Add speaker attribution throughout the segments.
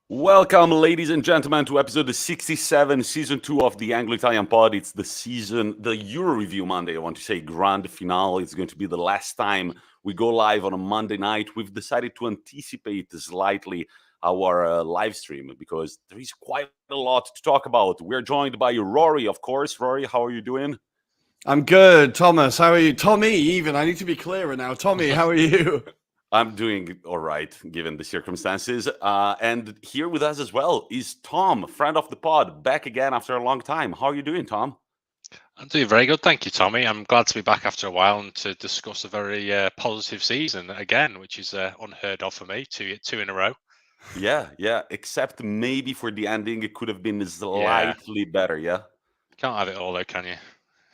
Speaker 1: Welcome, ladies and gentlemen, to episode 67, season 2 of the Anglo-Italian pod. It's the Euro Review Monday. I want to say grand finale. It's going to be the last time we go live on a Monday night. We've decided to anticipate slightly our live stream because there is quite a lot to talk about. We're joined by Rory, of course. Rory, how are you doing?
Speaker 2: I'm good. Thomas, how are you? Tommy, even. I need to be clearer now. Tommy, how are you?
Speaker 1: I'm doing all right, given the circumstances. And here with us as well is Tom, friend of the pod, back again after a long time. How are you doing, Tom?
Speaker 3: I'm doing very good, thank you, Tommy. I'm glad to be back after a while and to discuss a very positive season again, which is unheard of for me. Two in a row.
Speaker 1: Yeah. Except maybe for the ending, it could have been slightly better, yeah?
Speaker 3: Can't have it all, though, can you?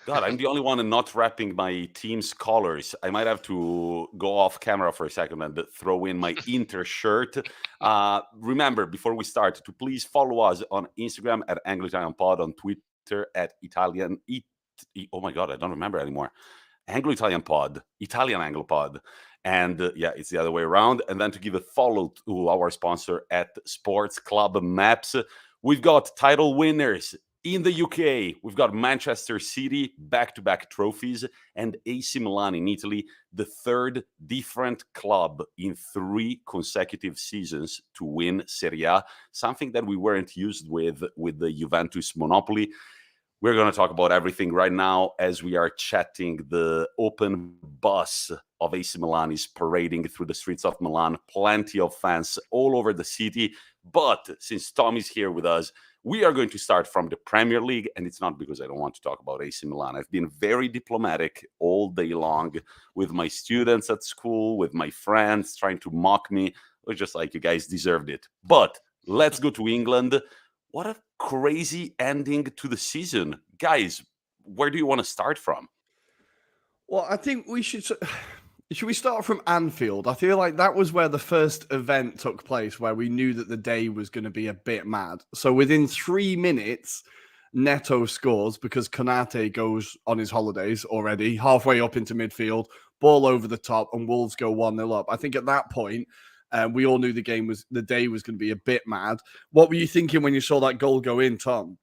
Speaker 1: God, I'm the only one not wrapping my team's colors. I might have to go off camera for a second and throw in my Inter shirt. Remember, before we start, to please follow us on Instagram at Anglo-Italian Pod, on Twitter at oh my God, I don't remember anymore. Anglo-Italian Pod, Italian Anglo Pod. And it's the other way around. And then to give a follow to our sponsor at Sports Club Maps. We've got title winners in the UK. We've got Manchester City, back-to-back trophies, and AC Milan in Italy, the third different club in 3 consecutive seasons to win Serie A, something that we weren't used with the Juventus monopoly. We're going to talk about everything right now as we are chatting. The open bus of AC Milan is parading through the streets of Milan. Plenty of fans all over the city. But since Tom is here with us, we are going to start from the Premier League. And it's not because I don't want to talk about AC Milan. I've been very diplomatic all day long with my students at school, with my friends trying to mock me. It was just like, you guys deserved it. But let's go to England. What a crazy ending to the season. Guys, where do you want to start from?
Speaker 2: Well, I think we should we start from Anfield? I feel like that was where the first event took place, where we knew that the day was going to be a bit mad. So within 3 minutes, Neto scores because Konate goes on his holidays already, halfway up into midfield, ball over the top, and Wolves go 1-0 up. I think at that point, we all knew the day was going to be a bit mad. What were you thinking when you saw that goal go in, Tom?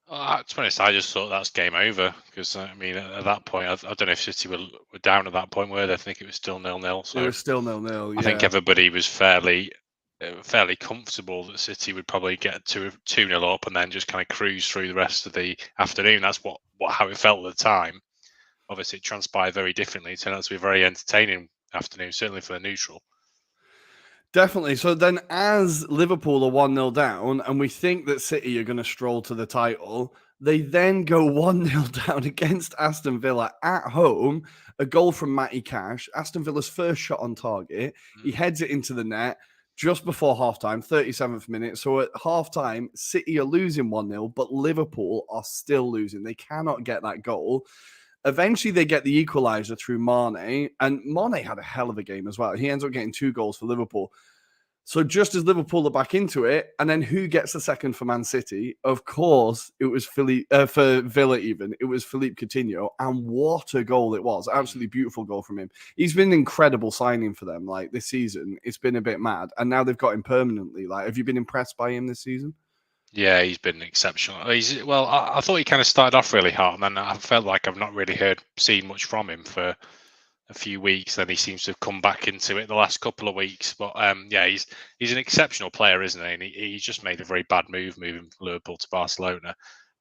Speaker 3: To be honest, I just thought that's game over because at that point, I don't know if City were down at that point, were they? I think it was still 0-0. So
Speaker 2: it was still 0-0.
Speaker 3: I think everybody was fairly comfortable that City would probably get to 2-0 up and then just kind of cruise through the rest of the afternoon. That's how it felt at the time. Obviously, it transpired very differently. It turned out to be a very entertaining afternoon, certainly for the neutral.
Speaker 2: Definitely. So then, as Liverpool are 1-0 down, and we think that City are going to stroll to the title, they then go 1-0 down against Aston Villa at home. A goal from Matty Cash, Aston Villa's first shot on target. He heads it into the net just before halftime, 37th minute. So at halftime, City are losing 1-0, but Liverpool are still losing. They cannot get that goal. Eventually, they get the equaliser through Mane, and Mane had a hell of a game as well. He ends up getting 2 goals for Liverpool. So just as Liverpool are back into it, and then who gets the second for Man City? Of course, it was for Villa even. It was Philippe Coutinho, and what a goal it was. Absolutely beautiful goal from him. He's been an incredible signing for them, like, this season. It's been a bit mad, and now they've got him permanently. Like, have you been impressed by him this season?
Speaker 3: Yeah, he's been exceptional. I thought he kind of started off really hot, and then I felt like I've not really seen much from him for a few weeks. Then he seems to have come back into it the last couple of weeks. But he's an exceptional player, isn't he? And he just made a very bad move moving from Liverpool to Barcelona.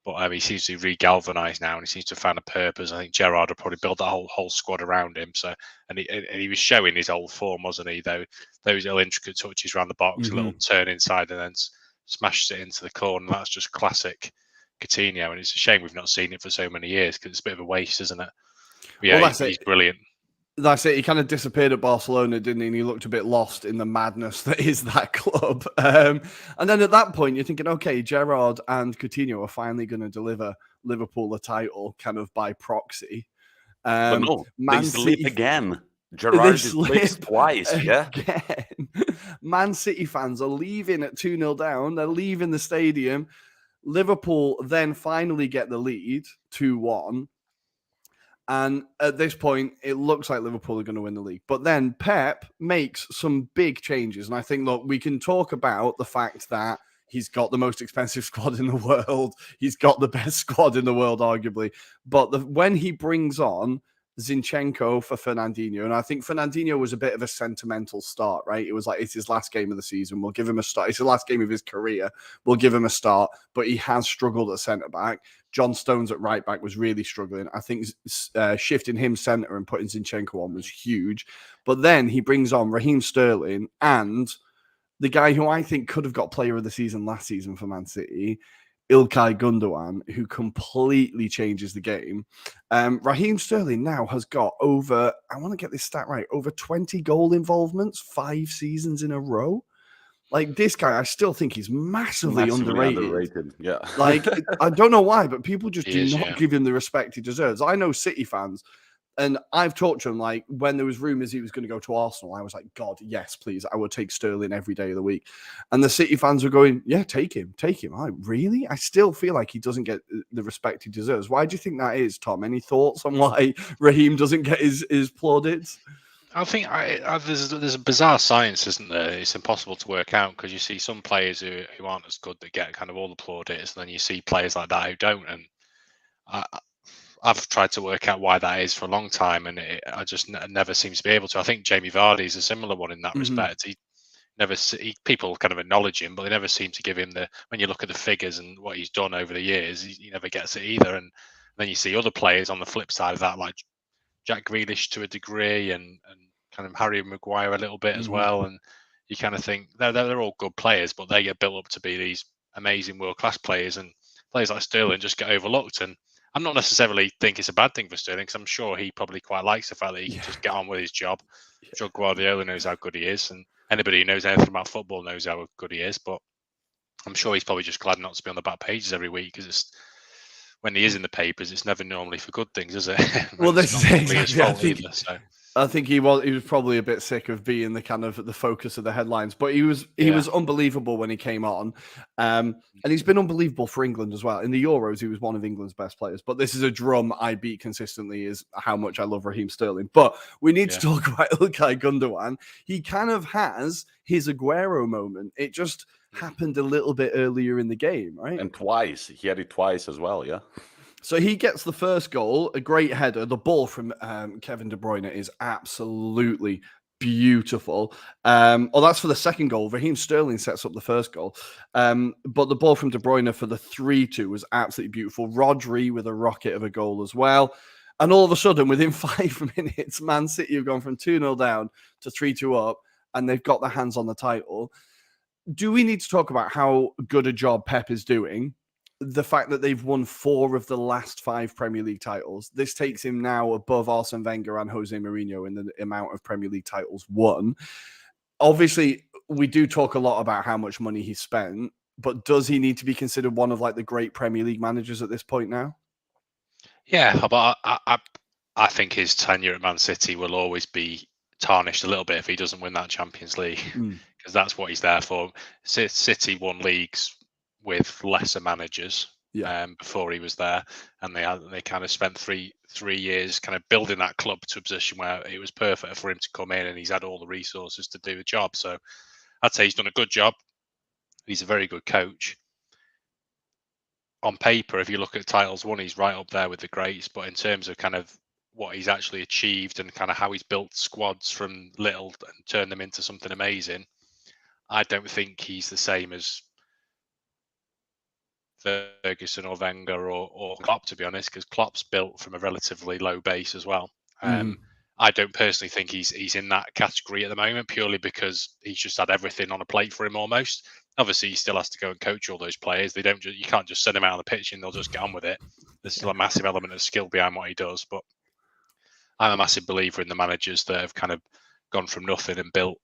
Speaker 3: But he seems to be re-galvanised now, and he seems to have found a purpose. I think Gerrard will probably build that whole squad around him. So, and he was showing his old form, wasn't he? Though those little intricate touches around the box, a little turn inside, and then smashes it into the corner. That's just classic Coutinho, and it's a shame we've not seen it for so many years because it's a bit of a waste, isn't it? But yeah, he's brilliant.
Speaker 2: That's it. He kind of disappeared at Barcelona, didn't he? And he looked a bit lost in the madness that is that club. And then at that point, you're thinking, okay, Gerrard and Coutinho are finally going to deliver Liverpool a title kind of by proxy.
Speaker 1: But no, they slip again. Gerrard slips twice, yeah?
Speaker 2: Again. Man City fans are leaving at 2-0 down. They're leaving the stadium. Liverpool then finally get the lead, 2-1. And at this point, it looks like Liverpool are going to win the league. But then Pep makes some big changes. And I think, look, we can talk about the fact that he's got the most expensive squad in the world. He's got the best squad in the world, arguably. But when he brings on Zinchenko for Fernandinho, and I think Fernandinho was a bit of a sentimental start, right? It was like, it's his last game of the season. We'll give him a start. It's the last game of his career. We'll give him a start. But he has struggled at centre-back. John Stones at right back was really struggling. I think shifting him centre and putting Zinchenko on was huge. But then he brings on Raheem Sterling and the guy who I think could have got player of the season last season for Man City, Ilkay Gundogan, who completely changes the game. Raheem Sterling now has got over, I want to get this stat right, over 20 goal involvements, 5 seasons in a row. Like, this guy, I still think he's massively underrated.
Speaker 1: Yeah.
Speaker 2: Like, I don't know why, but people just
Speaker 3: He
Speaker 2: do not give him the respect he deserves. I know City fans, and I've talked to him, like, when there was rumours he was going to go to Arsenal, I was like, God, yes, please. I would take Sterling every day of the week. And the City fans were going, yeah, take him. Really? I still feel like he doesn't get the respect he deserves. Why do you think that is, Tom? Any thoughts on why Raheem doesn't get his plaudits?
Speaker 3: I think there's a bizarre science, isn't there? It's impossible to work out because you see some players who aren't as good that get kind of all the plaudits, and then you see players like that who don't. And I've tried to work out why that is for a long time, and I just never seem to be able to. I think Jamie Vardy is a similar one in that respect. He never people kind of acknowledge him, but they never seem to give him the. When you look at the figures and what he's done over the years, he never gets it either. And then you see other players on the flip side of that, like Jack Grealish to a degree, and kind of Harry Maguire a little bit as well. And you kind of think they're all good players, but they get built up to be these amazing world class players, and players like Sterling just get overlooked. And I'm not necessarily think it's a bad thing for Sterling, because I'm sure he probably quite likes the fact that he can just get on with his job. I'm sure Guardiola knows how good he is, and anybody who knows anything about football knows how good he is. But I'm sure he's probably just glad not to be on the back pages every week, because it's when he is in the papers, it's never normally for good things, is it?
Speaker 2: Well, this is exactly. I think he was probably a bit sick of being the kind of the focus of the headlines, but he was unbelievable when he came on, and he's been unbelievable for England as well. In the Euros, he was one of England's best players. But this is a drum I beat consistently, is how much I love Raheem Sterling. But we need to talk about Ilkay Gundogan. He kind of has his Aguero moment. It just happened a little bit earlier in the game, right?
Speaker 1: And twice. He had it twice as well, yeah.
Speaker 2: So he gets the first goal, a great header. The ball from Kevin De Bruyne is absolutely beautiful. That's for the second goal. Raheem Sterling sets up the first goal. But the ball from De Bruyne for the 3-2 was absolutely beautiful. Rodri with a rocket of a goal as well. And all of a sudden, within 5 minutes, Man City have gone from 2-0 down to 3-2 up, and they've got their hands on the title. Do we need to talk about how good a job Pep is doing? The fact that they've won 4 of the last 5 Premier League titles. This takes him now above Arsene Wenger and Jose Mourinho in the amount of Premier League titles won. Obviously, we do talk a lot about how much money he spent, but does he need to be considered one of like the great Premier League managers at this point now?
Speaker 3: Yeah, but I think his tenure at Man City will always be tarnished a little bit if he doesn't win that Champions League, because that's what he's there for. City won leagues with lesser managers before he was there, and they kind of spent three years kind of building that club to a position where it was perfect for him to come in, and he's had all the resources to do the job. So I'd say he's done a good job. He's a very good coach. On paper, if you look at titles won, he's right up there with the greats, but in terms of kind of what he's actually achieved and kind of how he's built squads from little and turned them into something amazing, I don't think he's the same as Ferguson or Wenger or Klopp, to be honest, because Klopp's built from a relatively low base as well. I don't personally think he's in that category at the moment, purely because he's just had everything on a plate for him almost. Obviously, he still has to go and coach all those players. You can't just send them out on the pitch and they'll just get on with it. There's still a massive element of skill behind what he does. But I'm a massive believer in the managers that have kind of gone from nothing and built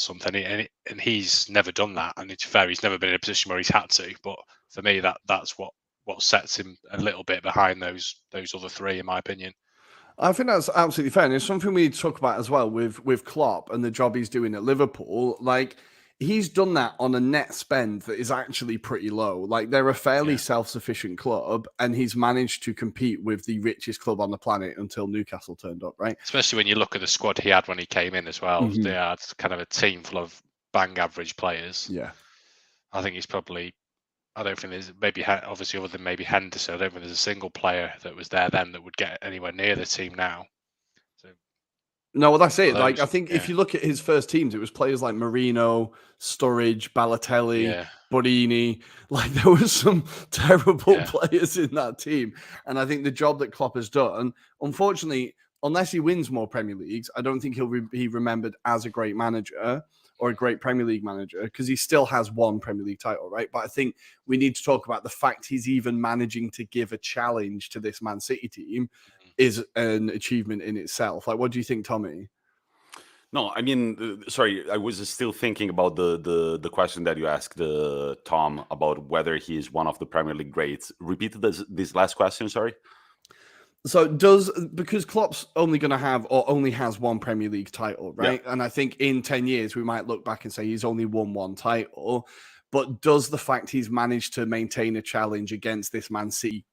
Speaker 3: something, and he's never done that. And it's fair, he's never been in a position where he's had to. But for me, that's what sets him a little bit behind those other 3, in my opinion.
Speaker 2: I think that's absolutely fair. And it's something we need to talk about as well with Klopp and the job he's doing at Liverpool. Like, he's done that on a net spend that is actually pretty low. Like they're a fairly self-sufficient club, and he's managed to compete with the richest club on the planet until Newcastle turned up, right?
Speaker 3: Especially when you look at the squad he had when he came in as well. They had kind of a team full of bang average players.
Speaker 2: Yeah.
Speaker 3: I think he's probably, I don't think there's maybe, obviously other than maybe Henderson, I don't think there's a single player that was there then that would get anywhere near the team now. So,
Speaker 2: no, well, that's it. Like, I think if you look at his first teams, it was players like Marino, Sturridge, Balotelli, Borini. Like, there was some terrible players in that team. And I think the job that Klopp has done, unfortunately, unless he wins more Premier Leagues, I don't think he'll be remembered as a great manager or a great Premier League manager, because he still has one Premier League title, right? But I think we need to talk about the fact he's even managing to give a challenge to this Man City team is an achievement in itself. Like, what do you think, Tommy?
Speaker 1: No, I mean, sorry, I was still thinking about the question that you asked, Tom, about whether he is one of the Premier League greats. Repeat this last question, sorry.
Speaker 2: So because Klopp's only going to have or only has one Premier League title, right? Yeah. And I think in 10 years, we might look back and say he's only won one title. But does the fact he's managed to maintain a challenge against this Man City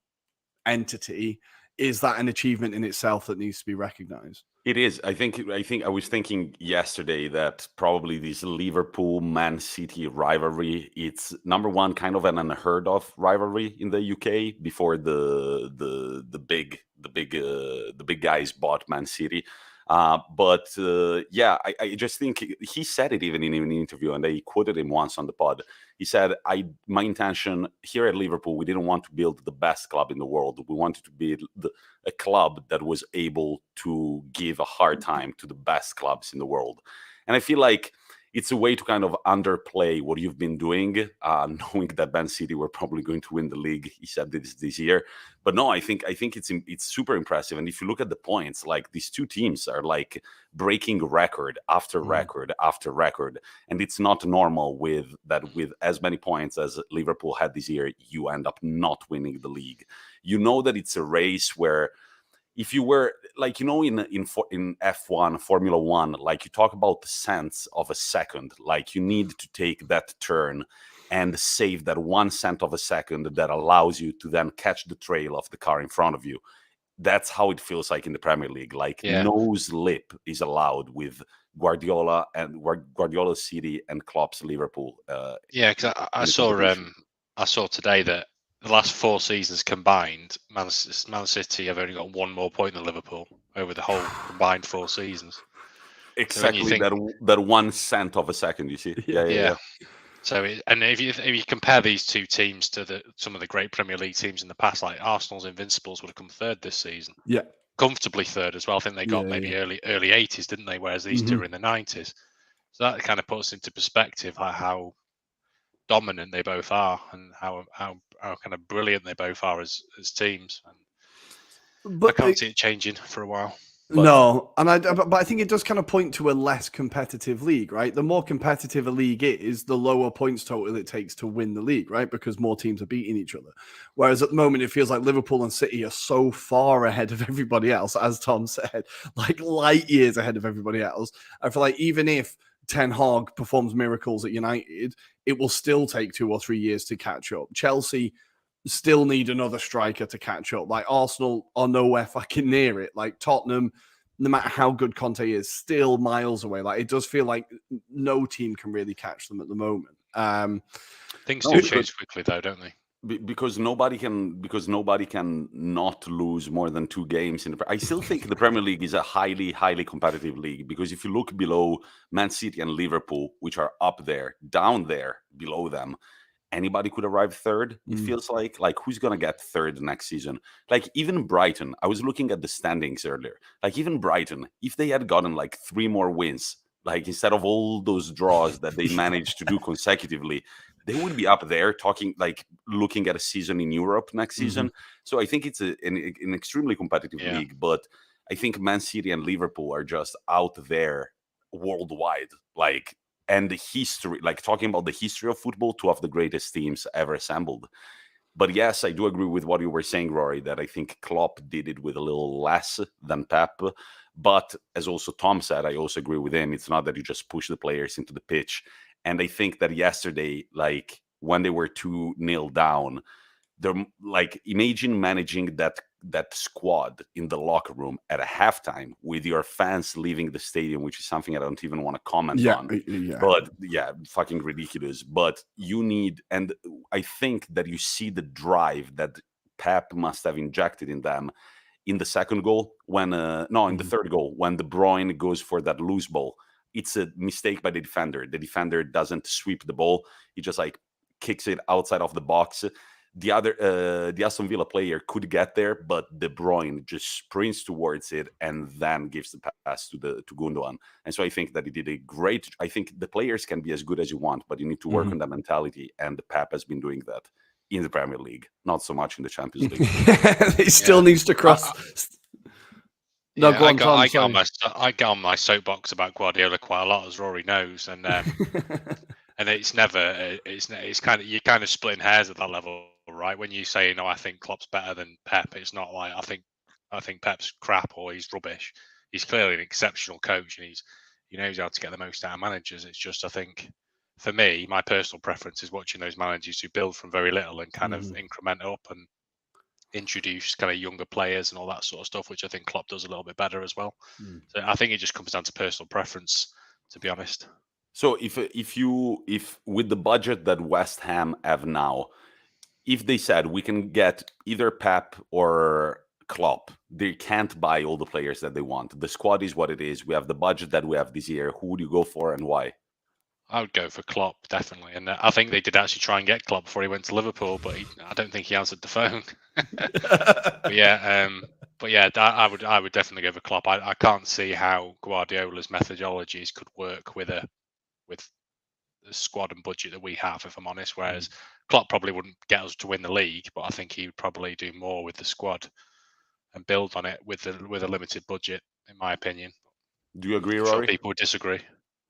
Speaker 2: entity, is that an achievement in itself that needs to be recognized?
Speaker 1: It is. I think I was thinking yesterday that probably this Liverpool-Man City rivalry, it's number one, kind of an unheard of rivalry in the UK before the big guys bought Man City. I just think he said it even in an interview, and I quoted him once on the pod. He said, my intention here at Liverpool, we didn't want to build the best club in the world. We wanted to build a club that was able to give a hard time to the best clubs in the world. And I feel like it's a way to kind of underplay what you've been doing, knowing that Man City were probably going to win the league. He said this year, but no, I think it's super impressive. And if you look at the points, like these two teams are like breaking record after record after record, and it's not normal with as many points as Liverpool had this year, you end up not winning the league. You know that it's a race where, if you were like, in F1, Formula One, like you talk about the cents of a second, like you need to take that turn and save that 1 cent of a second that allows you to then catch the trail of the car in front of you. That's how it feels like in the Premier League. Like no slip is allowed with Guardiola's City and Klopp's Liverpool.
Speaker 3: Because I saw today that the last 4 seasons combined, Man City have only got one more point than Liverpool over the whole combined 4 seasons.
Speaker 1: Exactly, so that 1 cent of a second, you see? Yeah.
Speaker 3: So, if you compare these two teams to some of the great Premier League teams in the past, like Arsenal's Invincibles would have come third this season.
Speaker 2: Yeah.
Speaker 3: Comfortably third as well. I think they got early 80s, didn't they? Whereas these two are in the 90s. So that kind of puts into perspective how dominant they both are, and how kind of brilliant they both are as teams. And I can't see it changing for a while.
Speaker 2: No, but I think it does kind of point to a less competitive league, right? The more competitive a league is, the lower points total it takes to win the league, right? Because more teams are beating each other. Whereas at the moment, it feels like Liverpool and City are so far ahead of everybody else, as Tom said, like light years ahead of everybody else. I feel like even if Ten Hag performs miracles at United, it will still take 2 or 3 years to catch up. Chelsea still need another striker to catch up. Like Arsenal are nowhere fucking near it. Like Tottenham, no matter how good Conte is, still miles away. Like it does feel like no team can really catch them at the moment.
Speaker 3: Things do change quickly, though, don't they?
Speaker 1: Because nobody can not lose more than 2 games I still think the Premier League is a highly competitive league, because if you look below Man City and Liverpool, which are up there, down there below them, anybody could arrive third. It feels like who's gonna get third next season? Like even Brighton, I was looking at the standings earlier, like even Brighton, if they had gotten like 3 more wins, like instead of all those draws that they managed to do consecutively, they would be up there talking, like looking at a season in Europe next season. So I think it's an extremely competitive league, but I think Man City and Liverpool are just out there worldwide. And the history, like talking about the history of football, 2 of the greatest teams ever assembled. But yes, I do agree with what you were saying, Rory, that I think Klopp did it with a little less than Pep. But as also Tom said, I also agree with him. It's not that you just push the players into the pitch And I think that yesterday, like when they were 2-0 down, they're like, imagine managing that squad in the locker room at a halftime with your fans leaving the stadium, which is something I don't even want to comment on. But yeah, fucking ridiculous. But you need, and I think that you see the drive that Pep must have injected in them in the second goal when in the third goal when De Bruyne goes for that loose ball. It's a mistake by the defender. The defender doesn't sweep the ball. He just like kicks it outside of the box. The Aston Villa player could get there, but De Bruyne just sprints towards it and then gives the pass to Gundogan. And so I think that he did a great. I think the players can be as good as you want, but you need to work on that mentality. And Pep has been doing that in the Premier League, not so much in the Champions League.
Speaker 2: He still needs to cross.
Speaker 3: No, go on, Tom. I get on my soapbox about Guardiola quite a lot, as Rory knows, and and it's never it's kind of, you're kind of splitting hairs at that level, right? When you say, I think Klopp's better than Pep, it's not like I think Pep's crap or he's rubbish. He's clearly an exceptional coach, and he knows how to get the most out of managers. It's just, I think, for me, my personal preference is watching those managers who build from very little and kind of increment up and introduce kind of younger players and all that sort of stuff, which I think Klopp does a little bit better as well. So I think it just comes down to personal preference, to be honest.
Speaker 1: So if with the budget that West Ham have now, if they said we can get either Pep or Klopp, they can't buy all the players that they want. The squad is what it is. We have the budget that we have this year. Who would you go for and why?
Speaker 3: I would go for Klopp, definitely. And I think they did actually try and get Klopp before he went to Liverpool, but I don't think he answered the phone. but yeah, I would definitely go for Klopp. I can't see how Guardiola's methodologies could work with the squad and budget that we have, if I'm honest. Whereas Klopp probably wouldn't get us to win the league, but I think he would probably do more with the squad and build on it with a limited budget, in my opinion.
Speaker 1: Do you agree,
Speaker 3: Rory?
Speaker 1: Rory?
Speaker 3: Sure, people would disagree.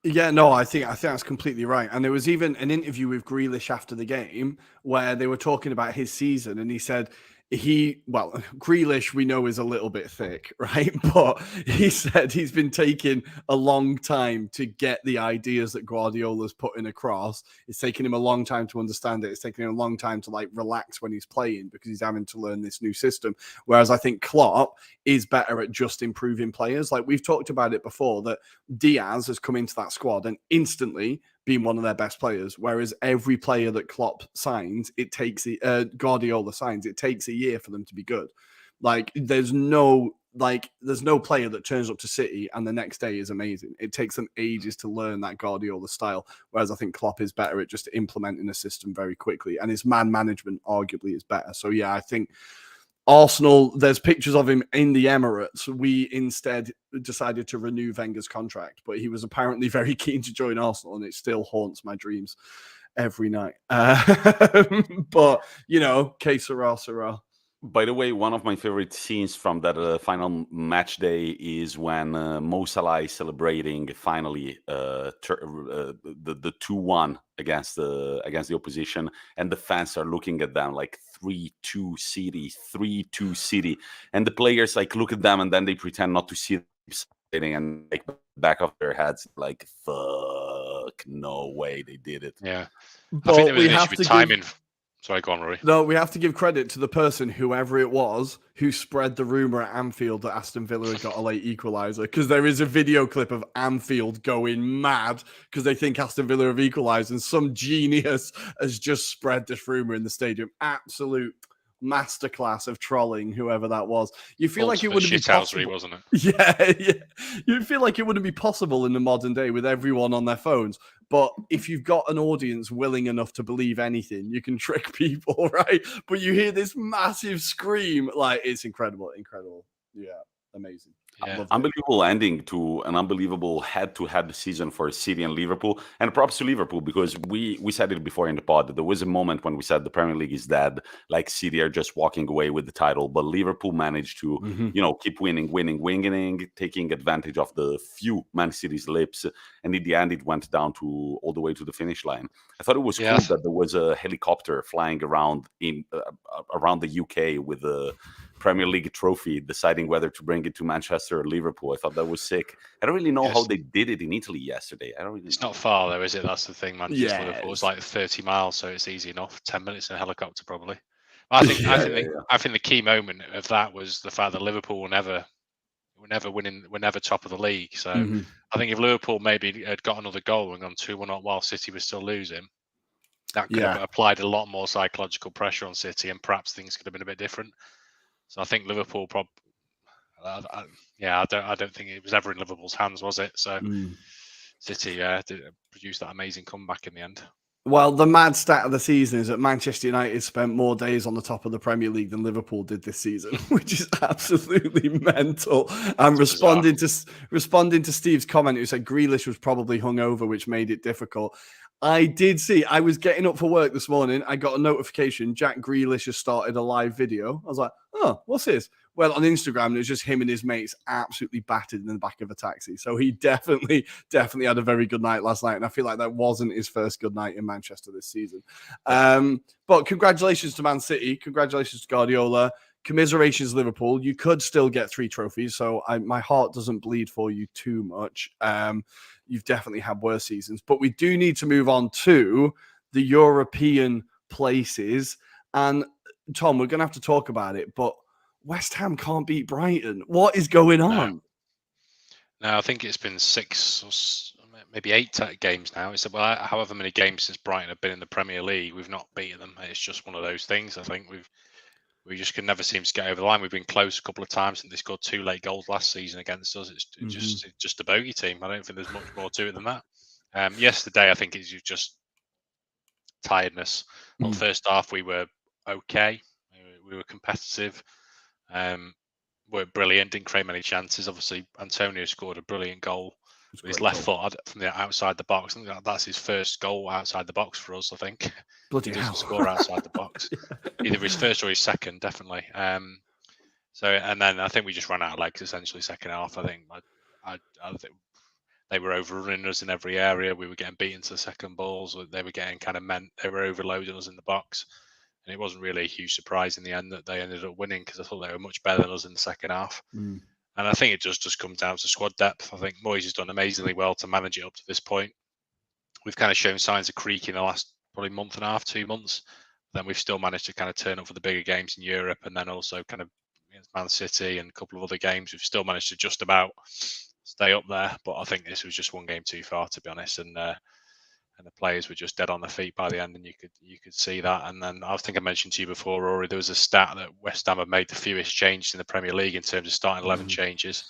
Speaker 2: Yeah, no, I think that's completely right. And there was even an interview with Grealish after the game where they were talking about his season, and he said Grealish, we know, is a little bit thick, right? But he said he's been taking a long time to get the ideas that Guardiola's putting across. It's taken him a long time to understand it. It's taken him a long time to like relax when he's playing because he's having to learn this new system. Whereas I think Klopp is better at just improving players. Like we've talked about it before, that Diaz has come into that squad and instantly been one of their best players. Whereas every player that Klopp signs, Guardiola signs, it takes a year for them to be good. Like there's no player that turns up to City and the next day is amazing. It takes them ages to learn that Guardiola style. Whereas I think Klopp is better at just implementing a system very quickly, and his man management arguably is better. So yeah, I think Arsenal, there's pictures of him in the Emirates. We instead decided to renew Wenger's contract, but he was apparently very keen to join Arsenal, and it still haunts my dreams every night. But, que sera, sera.
Speaker 1: By the way, one of my favorite scenes from that final match day is when Mo Salah is celebrating finally the 2-1 against the opposition, and the fans are looking at them like 3-2 City, 3-2 City, and the players like look at them and then they pretend not to see them and like back of their heads like, fuck, no way they did it.
Speaker 3: Yeah,
Speaker 2: but
Speaker 3: I think there was an issue with timing. Sorry, go on, Rory.
Speaker 2: No, we have to give credit to the person, whoever it was, who spread the rumor at Anfield that Aston Villa had got a late equaliser. Because there is a video clip of Anfield going mad because they think Aston Villa have equalised, and some genius has just spread this rumor in the stadium. Absolute masterclass of trolling, whoever that was. You feel like it wouldn't be possible,
Speaker 3: wasn't it?
Speaker 2: Yeah. You feel like it wouldn't be possible in the modern day with everyone on their phones. But if you've got an audience willing enough to believe anything, you can trick people, right? But you hear this massive scream, like it's incredible. Yeah, amazing.
Speaker 3: Yeah.
Speaker 1: Unbelievable ending to an unbelievable head-to-head season for City and Liverpool. And props to Liverpool, because we said it before in the pod. There was a moment when we said the Premier League is dead, like City are just walking away with the title. But Liverpool managed to, keep winning, taking advantage of the few Man City's lips. And in the end, it went down to all the way to the finish line. I thought it was cool that there was a helicopter flying around around the UK with the Premier League trophy, deciding whether to bring it to Manchester or Liverpool. I thought that was sick. I don't really know how they did it in Italy yesterday. I don't really
Speaker 3: It's
Speaker 1: know.
Speaker 3: not far though, is it? That's the thing. Manchester
Speaker 2: Yeah,
Speaker 3: Liverpool is
Speaker 2: it's-
Speaker 3: like 30 miles, so it's easy enough. 10 minutes in a helicopter, probably. I think the key moment of that was the fact that Liverpool were never top of the league. So I think if Liverpool maybe had got another goal and gone 2-1 up while City was still losing, that could have applied a lot more psychological pressure on City, and perhaps things could have been a bit different. So I think Liverpool I don't think it was ever in Liverpool's hands, was it? So City did produce that amazing comeback in the end.
Speaker 2: Well, the mad stat of the season is that Manchester United spent more days on the top of the Premier League than Liverpool did this season, which is absolutely mental. And responding to Steve's comment, who said Grealish was probably hungover, which made it difficult. I did see, I was getting up for work this morning. I got a notification. Jack Grealish has started a live video. I was like, oh, what's this? Well, on Instagram, it was just him and his mates absolutely battered in the back of a taxi. So he definitely had a very good night last night. And I feel like that wasn't his first good night in Manchester this season. But congratulations to Man City. Congratulations to Guardiola. Commiserations, Liverpool. You could still get 3 trophies. So my heart doesn't bleed for you too much. You've definitely had worse seasons. But we do need to move on to the European places. And Tom, we're going to have to talk about it. But West Ham can't beat Brighton. What is going on?
Speaker 3: No, I think it's been 6 or maybe 8 games now. It's about however many games since Brighton have been in the Premier League, we've not beaten them. It's just one of those things. I think we just can never seem to get over the line. We've been close a couple of times, and they scored 2 late goals last season against us. It's just a bogey team. I don't think there's much more to it than that. Yesterday, I think it's just tiredness. Well, first half we were okay. We were competitive. Weren't brilliant, didn't create many chances. Obviously, Antonio scored a brilliant goal with his left foot from the outside the box. I think that's his first goal outside the box for us, I think.
Speaker 2: Bloody
Speaker 3: he
Speaker 2: hell.
Speaker 3: doesn't score outside the box. Either his first or his second, definitely. And then I think we just ran out of legs essentially second half. I think they were overrunning us in every area. We were getting beaten to the second balls. They were getting they were overloading us in the box. And it wasn't really a huge surprise in the end that they ended up winning, because I thought they were much better than us in the second half. And I think it just comes down to squad depth. I think Moyes has done amazingly well to manage it up to this point. We've kind of shown signs of creak in the last probably month and a half, 2 months. Then we've still managed to kind of turn up for the bigger games in Europe, and then also kind of against Man City and a couple of other games. We've still managed to just about stay up there. But I think this was just one game too far, to be honest. And the players were just dead on their feet by the end, and you could see that. And then I think I mentioned to you before, Rory, there was a stat that West Ham have made the fewest changes in the Premier League in terms of starting 11 changes,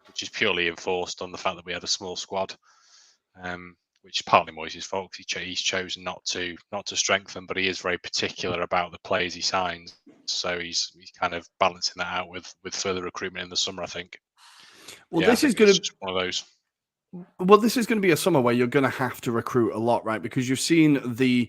Speaker 3: which is purely enforced on the fact that we had a small squad, which is partly Moyes' fault. He's chosen not to strengthen, but he is very particular about the players he signs. So he's kind of balancing that out with further recruitment in the summer, I think.
Speaker 2: Well, this is going to
Speaker 3: be one of those.
Speaker 2: Well, this is going to be a summer where you're going to have to recruit a lot, right? Because you've seen the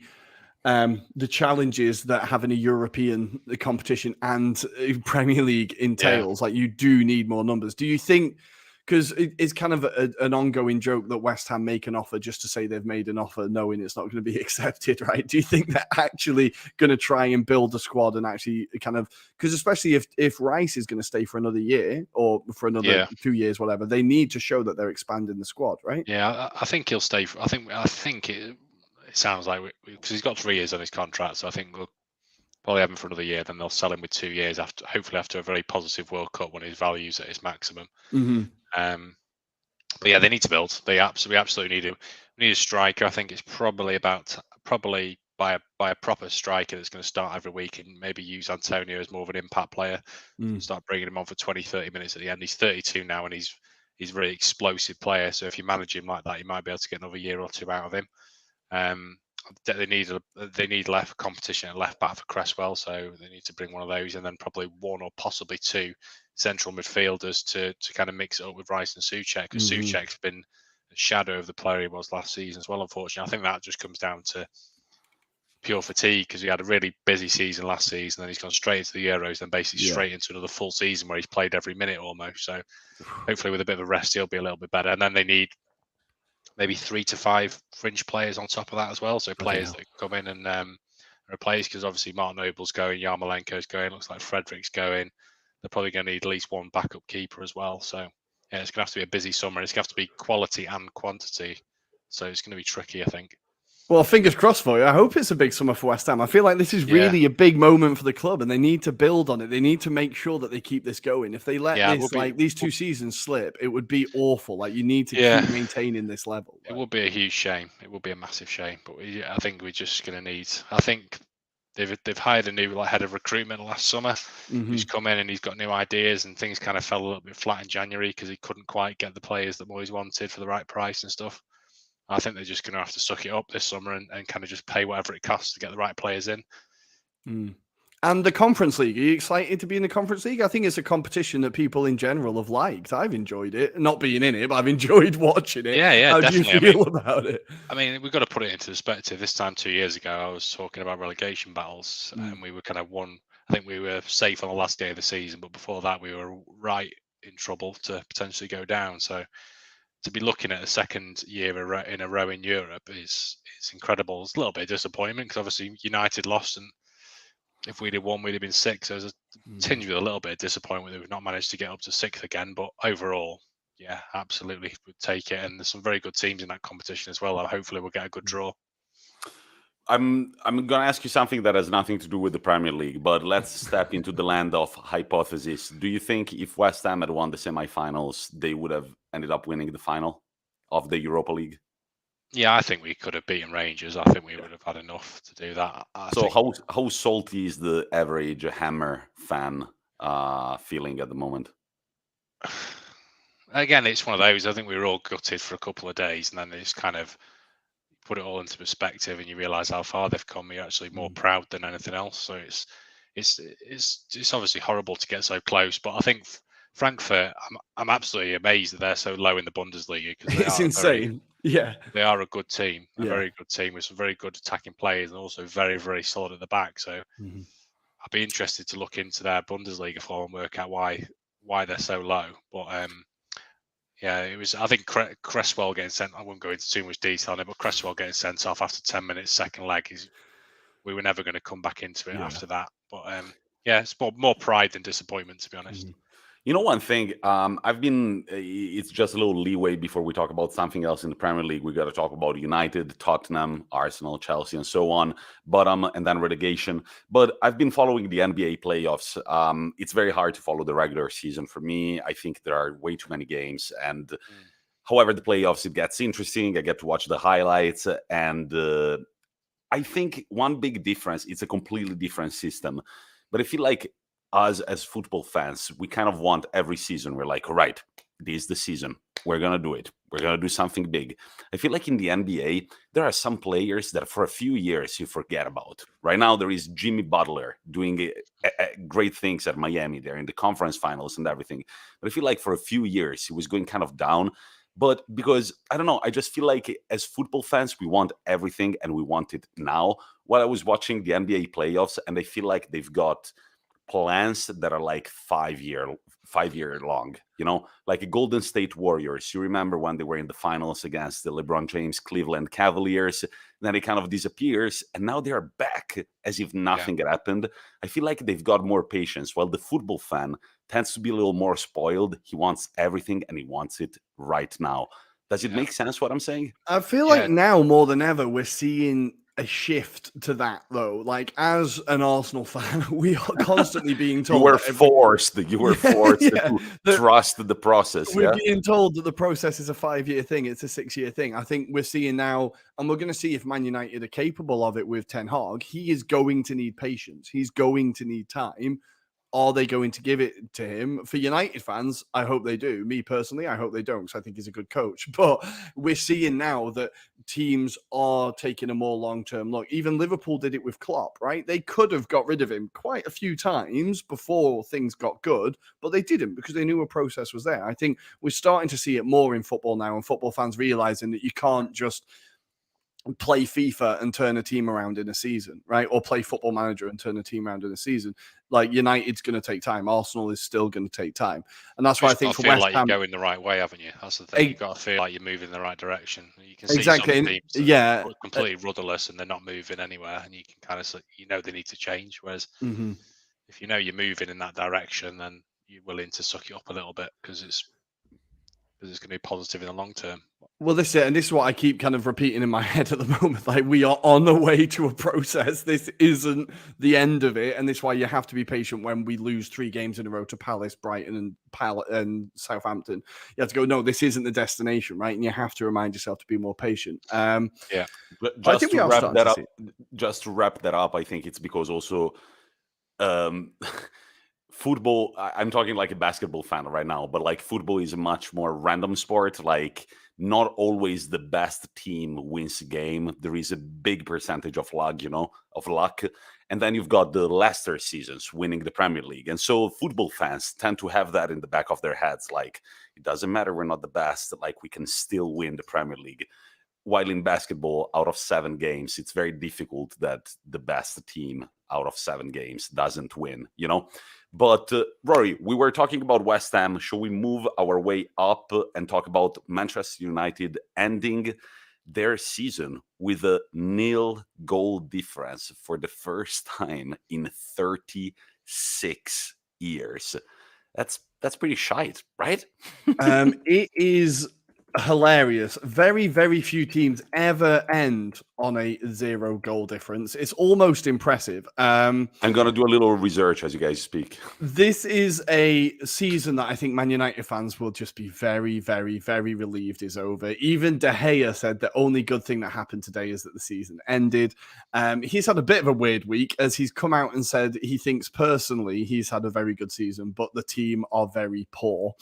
Speaker 2: challenges that having a European competition and Premier League entails. Like, you do need more numbers. Do you think, because it's kind of an ongoing joke that West Ham make an offer just to say they've made an offer knowing it's not going to be accepted, right? Do you think they're actually going to try and build a squad and actually kind of, because especially if Rice is going to stay for another year or for another 2 years, whatever, they need to show that they're expanding the squad, right?
Speaker 3: Yeah, I think he'll stay. I think it sounds like, because he's got 3 years on his contract, so I think we'll probably have him for another year. Then they'll sell him with 2 years hopefully after a very positive World Cup when his value's at his maximum. But yeah, they need to build. We absolutely need him. We need a striker. I think it's probably by a proper striker that's going to start every week and maybe use Antonio as more of an impact player. Start bringing him on for 20-30 minutes at the end. He's 32 now, and he's a very explosive player. So if you manage him like that, you might be able to get another year or 2 out of him. They need left competition at left back for Cresswell, so they need to bring one of those, and then probably 1 or possibly 2 central midfielders to kind of mix it up with Rice and Souček, because Souček's been a shadow of the player he was last season as well, unfortunately. I think that just comes down to pure fatigue, because he had a really busy season last season, and he's gone straight into the Euros, then basically straight into another full season where he's played every minute almost. So hopefully with a bit of a rest, he'll be a little bit better. And then they need maybe 3 to 5 fringe players on top of that as well. So players that come in and replace, because obviously Martin Noble's going, Yarmolenko's going, looks like Frederick's going. they're probably going to need at least one backup keeper as well. So yeah, it's going to have to be a busy summer. It's going to have to be quality and quantity. So it's going to be tricky, I think.
Speaker 2: Well, fingers crossed for you. I hope it's a big summer for West Ham. I feel like this is really a big moment for the club, and they need to build on it. They need to make sure that they keep this going. If they let these 2 seasons slip, it would be awful. Like, you need to keep maintaining this level.
Speaker 3: It would be a huge shame. It would be a massive shame. But I think we're just going to need. I think they've hired a new head of recruitment last summer. Who's come in and he's got new ideas, and things kind of fell a little bit flat in January because he couldn't quite get the players that Moyes wanted for the right price and stuff. I think they're just going to have to suck it up this summer and kind of just pay whatever it costs to get the right players in.
Speaker 2: And the Conference League, are you excited to be in the Conference League? I think it's a competition that people in general have liked. I've enjoyed it. Not being in it, but I've enjoyed watching it.
Speaker 3: Yeah,
Speaker 2: How
Speaker 3: definitely.
Speaker 2: do you feel about it?
Speaker 3: I mean, we've got to put it into perspective. This time 2 years ago, I was talking about relegation battles, and we were kind of I think we were safe on the last day of the season, but before that, we were right in trouble to potentially go down. So to be looking at a second year in a row in Europe is incredible. It's a little bit of disappointment because obviously United lost, and if we'd have won, we'd have been sixth. So there's a tinge with a little bit of disappointment that we've not managed to get up to sixth again. But overall, yeah, absolutely would take it. And there's some very good teams in that competition as well. Hopefully we'll get a good draw.
Speaker 1: I'm going to ask you something that has nothing to do with the Premier League, but let's step into the land of hypothesis. Do you think if West Ham had won the semi-finals, they would have ended up winning the final of the Europa League?
Speaker 3: Yeah, I think we could have beaten Rangers. I think we would have had enough to do that.
Speaker 1: How salty is the average Hammer fan feeling at the moment?
Speaker 3: Again, it's one of those. I think we were all gutted for a couple of days, and then it's kind of put it all into perspective, and you realise how far they've come. You're actually more proud than anything else. So it's obviously horrible to get so close, but I think Frankfurt, I'm absolutely amazed that they're so low in the Bundesliga.
Speaker 2: It's insane.
Speaker 3: They are a good team, a very good team with some very good attacking players, and also very, very solid at the back. So I'd be interested to look into their Bundesliga form and work out why they're so low. But yeah, it was. I think Cresswell getting sent. I won't go into too much detail on it, but Cresswell getting sent off after 10 minutes, second leg, we were never going to come back into it after that. But yeah, it's more pride than disappointment, to be honest.
Speaker 1: You know, one thing, it's just a little leeway before we talk about something else in the Premier League. We got to talk about United, Tottenham, Arsenal, Chelsea, and so on, and then relegation. But I've been following the NBA playoffs. It's very hard to follow the regular season for me. I think there are way too many games. And however, the playoffs, it gets interesting. I get to watch the highlights. And I think one big difference, it's a completely different system. But I feel like us as football fans, we kind of want every season. We're like, all right, this is the season. We're going to do it. We're going to do something big. I feel like in the NBA, there are some players that for a few years you forget about. Right now, there is Jimmy Butler doing great things at Miami. They're in the conference finals and everything. But I feel like for a few years, he was going kind of down. But because, I don't know, I just feel like as football fans, we want everything and we want it now. While I was watching the NBA playoffs, and I feel like they've got plans that are like 5 year long, like a Golden State Warriors. You remember when they were in the finals against the LeBron James Cleveland Cavaliers, then it kind of disappears, and now they are back as if nothing had happened. I feel like they've got more patience, while the football fan tends to be a little more spoiled. He wants everything and he wants it right now. Does it make sense what I'm saying?
Speaker 2: I feel like now more than ever we're seeing a shift to that, though. Like, as an Arsenal fan, we are constantly being told
Speaker 1: you were forced to trust the process.
Speaker 2: We're being told that the process is a 5-year thing. It's a 6-year thing. I think we're seeing now, and we're going to see if Man United are capable of it with Ten Hag. He is going to need patience. He's going to need time. Are they going to give it to him? For United fans, I hope they do. Me personally, I hope they don't, because I think he's a good coach. But we're seeing now that teams are taking a more long-term look. Even Liverpool did it with Klopp, right? They could have got rid of him quite a few times before things got good, but they didn't because they knew a process was there. I think we're starting to see it more in football now, and football fans realizing that you can't just play FIFA and turn a team around in a season, right? Or play Football Manager and turn a team around in a season. Like, United's going to take time. Arsenal is still going to take time. And that's why I think for West Ham,
Speaker 3: you're going the right way, haven't you? That's the thing. You've got to feel like you're moving in the right direction. You can see
Speaker 2: exactly.
Speaker 3: some teams that are completely rudderless and they're not moving anywhere, and you can kind of, they need to change. Whereas if you know you're moving in that direction, then you're willing to suck it up a little bit because it's going to be positive in the long term.
Speaker 2: Well, this is what I keep kind of repeating in my head at the moment. Like, we are on the way to a process. This isn't the end of it, and this is why you have to be patient when we lose 3 games in a row to Palace, Brighton, and Southampton. You have to go, no, this isn't the destination, right? And you have to remind yourself to be more patient.
Speaker 3: Yeah.
Speaker 1: But
Speaker 2: I think we are starting to see it.
Speaker 1: just to wrap that up, I think it's because also football, I'm talking like a basketball fan right now, but like football is a much more random sport. Like, not always the best team wins a game. There is a big percentage of luck, and then you've got the Leicester seasons winning the Premier League. And so football fans tend to have that in the back of their heads. Like, it doesn't matter, we're not the best, like we can still win the Premier League. While in basketball, out of 7 games, it's very difficult that the best team out of 7 games doesn't win, But Rory, we were talking about West Ham. Shall we move our way up and talk about Manchester United ending their season with a 0 goal difference for the first time in 36 years? That's pretty shite, right?
Speaker 2: It is hilarious. Very, very few teams ever end on a 0 goal difference. It's almost impressive.
Speaker 1: I'm gonna do a little research as you guys speak.
Speaker 2: This is a season that I think Man United fans will just be very, very, very relieved is over. Even De Gea said the only good thing that happened today is that the season ended. He's had a bit of a weird week as he's come out and said he thinks personally he's had a very good season, but the team are very poor.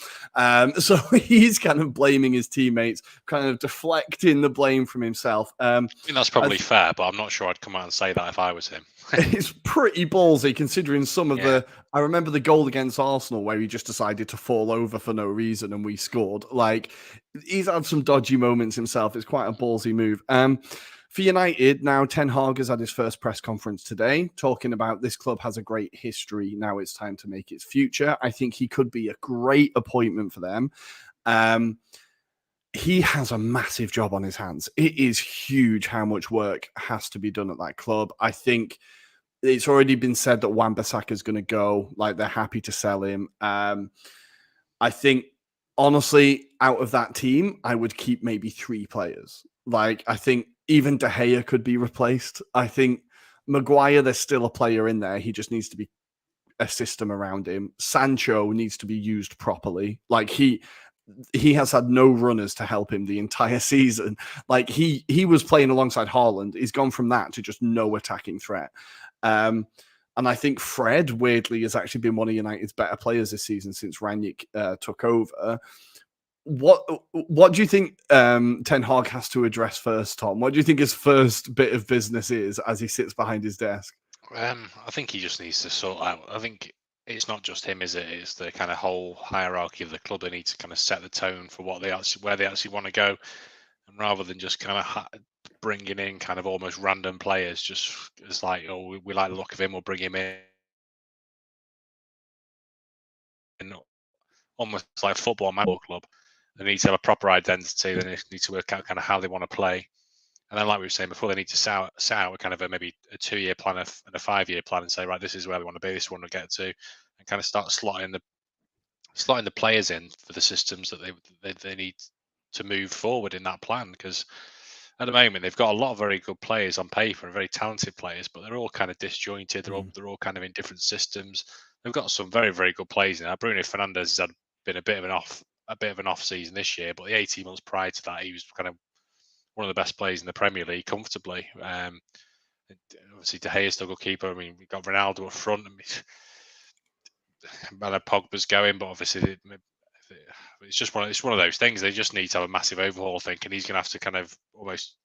Speaker 2: So he's kind of blaming his teammates, kind of deflecting the blame from himself.
Speaker 3: I think that's probably fair, but I'm not sure I'd come out and say that if I was him.
Speaker 2: It's pretty ballsy considering some of I remember the goal against Arsenal where he just decided to fall over for no reason and we scored. Like, he's had some dodgy moments himself. It's quite a ballsy move. For United, now Ten Hag has had his first press conference today talking about this club has a great history. Now it's time to make its future. I think he could be a great appointment for them. He has a massive job on his hands. It is huge how much work has to be done at that club. I think it's already been said that Wan-Bissaka is going to go. Like, they're happy to sell him. I think, honestly, out of that team, I would keep maybe 3 players. Like, I think even De Gea could be replaced. I think Maguire, there's still a player in there. He just needs to be a system around him. Sancho needs to be used properly. Like, he has had no runners to help him the entire season. Like, he was playing alongside Haaland. He's gone from that to just no attacking threat. And I think Fred, weirdly, has actually been one of United's better players this season since Rangnick took over. What do you think Ten Hag has to address first, Tom? What do you think his first bit of business is as he sits behind his desk?
Speaker 3: I think he just needs to sort out. I think it's not just him, is it? It's the kind of whole hierarchy of the club. They need to kind of set the tone for where they actually want to go, and rather than just kind of bringing in kind of almost random players, just as like, oh, we like the look of him, we'll bring him in, and almost like football, man, club. They need to have a proper identity. They need to work out kind of how they want to play. And then, like we were saying before, they need to set out kind of maybe a 2-year plan and a 5-year plan and say, right, this is where we want to be, this is where we want to get to, and kind of start slotting the players in for the systems that they need to move forward in that plan. Because at the moment, they've got a lot of very good players on paper and very talented players, but they're all kind of disjointed. They're all kind of in different systems. They've got some very, very good players now. Bruno Fernandez has been a bit of an off season this year, but the 18 months prior to that, he was kind of one of the best players in the Premier League comfortably. Obviously, De Gea is still a goalkeeper. I mean, we've got Ronaldo up front. I mean, Pogba's going, but obviously it's just one of those things. They just need to have a massive overhaul, I think, and he's going to have to kind of almost.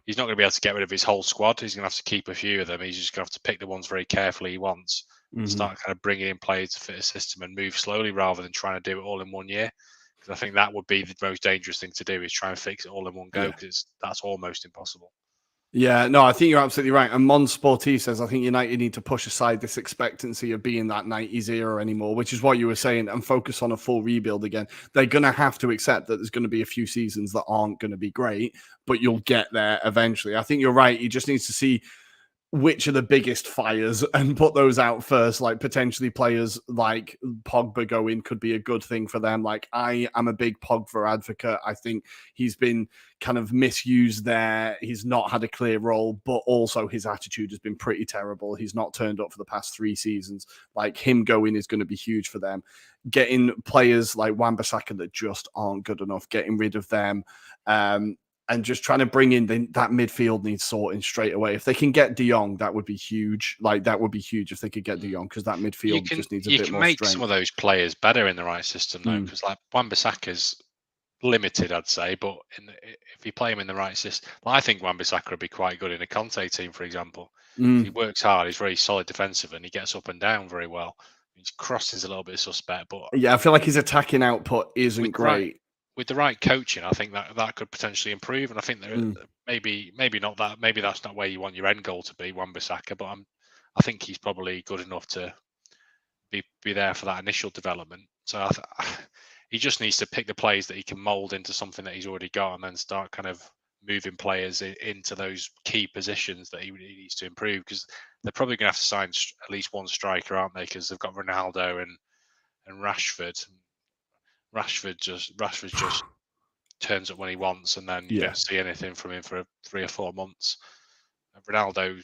Speaker 3: He's not going to be able to get rid of his whole squad. He's going to have to keep a few of them. He's just going to have to pick the ones very carefully he wants, and start kind of bringing in players to fit a system and move slowly rather than trying to do it all in 1 year. I think that would be the most dangerous thing to do, is try and fix it all in one go, because that's almost impossible.
Speaker 2: Yeah, no, I think you're absolutely right. And Mon Sporty says, I think United need to push aside this expectancy of being that 90s era anymore, which is what you were saying, and focus on a full rebuild again. They're going to have to accept that there's going to be a few seasons that aren't going to be great, but you'll get there eventually. I think you're right. He just needs to see which are the biggest fires and put those out first. Like potentially players like Pogba going could be a good thing for them. Like I am a big Pogba advocate. I think he's been kind of misused there. He's not had a clear role, but also his attitude has been pretty terrible. He's not turned up for the past 3 seasons. Like him going is going to be huge for them. Getting players like Wan-Bissaka that just aren't good enough, getting rid of them. And just trying to bring in that midfield needs sorting straight away. If they can get De Jong, that would be huge. Like that would be huge if they could get De Jong, because that midfield just needs a bit more strength.
Speaker 3: You can make some of those players better in the right system, though, because like Wan-Bissaka's limited, I'd say. But if you play him in the right system, I think Wan-Bissaka would be quite good in a Conte team, for example. If he works hard, he's very solid defensive, and he gets up and down very well. His crossing's a little bit suspect, but
Speaker 2: yeah, I feel like his attacking output isn't great.
Speaker 3: With the right coaching, I think that could potentially improve, and I think maybe not that. Maybe that's not where you want your end goal to be, Wan-Bissaka. But I think he's probably good enough to be there for that initial development. So he just needs to pick the players that he can mold into something that he's already got, and then start kind of moving players into those key positions that he needs to improve. Because they're probably going to have to sign at least one striker, aren't they? Because they've got Ronaldo and Rashford. Rashford just turns up when he wants, and then you don't see anything from him for 3 or 4 months. Ronaldo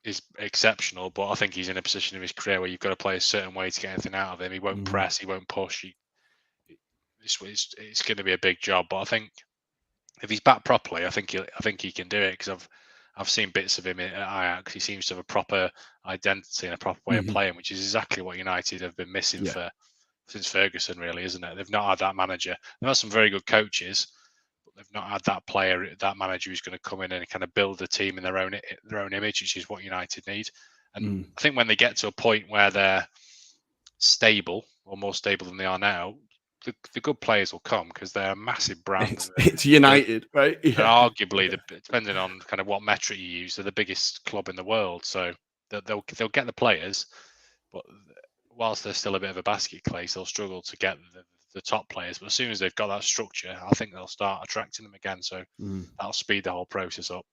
Speaker 3: is exceptional, but I think he's in a position of his career where you've got to play a certain way to get anything out of him. He won't press, he won't push. It's going to be a big job, but I think if he's back properly, I think he can do it, because I've seen bits of him at Ajax. He seems to have a proper identity and a proper way of playing, which is exactly what United have been missing since Ferguson, really, isn't it? They've not had that manager. They've had some very good coaches, but they've not had that manager who's going to come in and kind of build the team in their own image, which is what United need. And I think when they get to a point where they're stable, or more stable than they are now, the good players will come, because they're a massive brand.
Speaker 2: It's United, right?
Speaker 3: Yeah. Arguably, depending on kind of what metric you use, they're the biggest club in the world. So they'll get the players, but whilst they're still a bit of a basket case, they'll struggle to get the top players. But as soon as they've got that structure, I think they'll start attracting them again. So that'll speed the whole process up.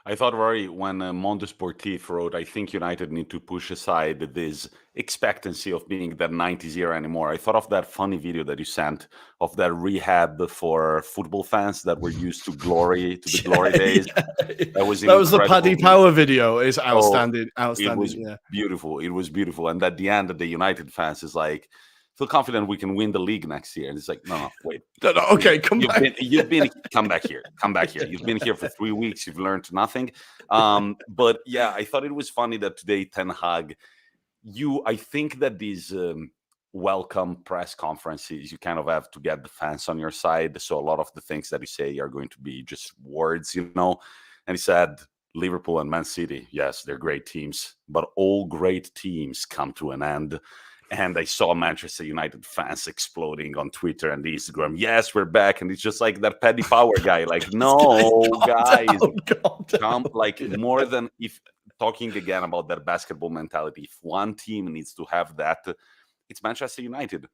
Speaker 1: I thought, Rory, when Mondo Sportif wrote, I think United need to push aside this expectancy of being that 90s era anymore. I thought of that funny video that you sent of that rehab for football fans that were used to the glory days. That was
Speaker 2: the Paddy Power video. It's outstanding.
Speaker 1: It was beautiful. It was beautiful. And at the end, the United fans is like, feel confident we can win the league next year. And it's like, no, wait.
Speaker 2: No, okay, come back.
Speaker 1: Come back here. Come back here. You've been here for 3 weeks. You've learned nothing. But yeah, I thought it was funny that today Ten Hag, I think that these welcome press conferences, you kind of have to get the fans on your side. So a lot of the things that you say are going to be just words, And he said, Liverpool and Man City, yes, they're great teams, but all great teams come to an end. And I saw Manchester United fans exploding on Twitter and Instagram. Yes, we're back. And it's just like that Paddy Power guy. Like, no, guys. More than if talking again about that basketball mentality. If one team needs to have that, it's Manchester United.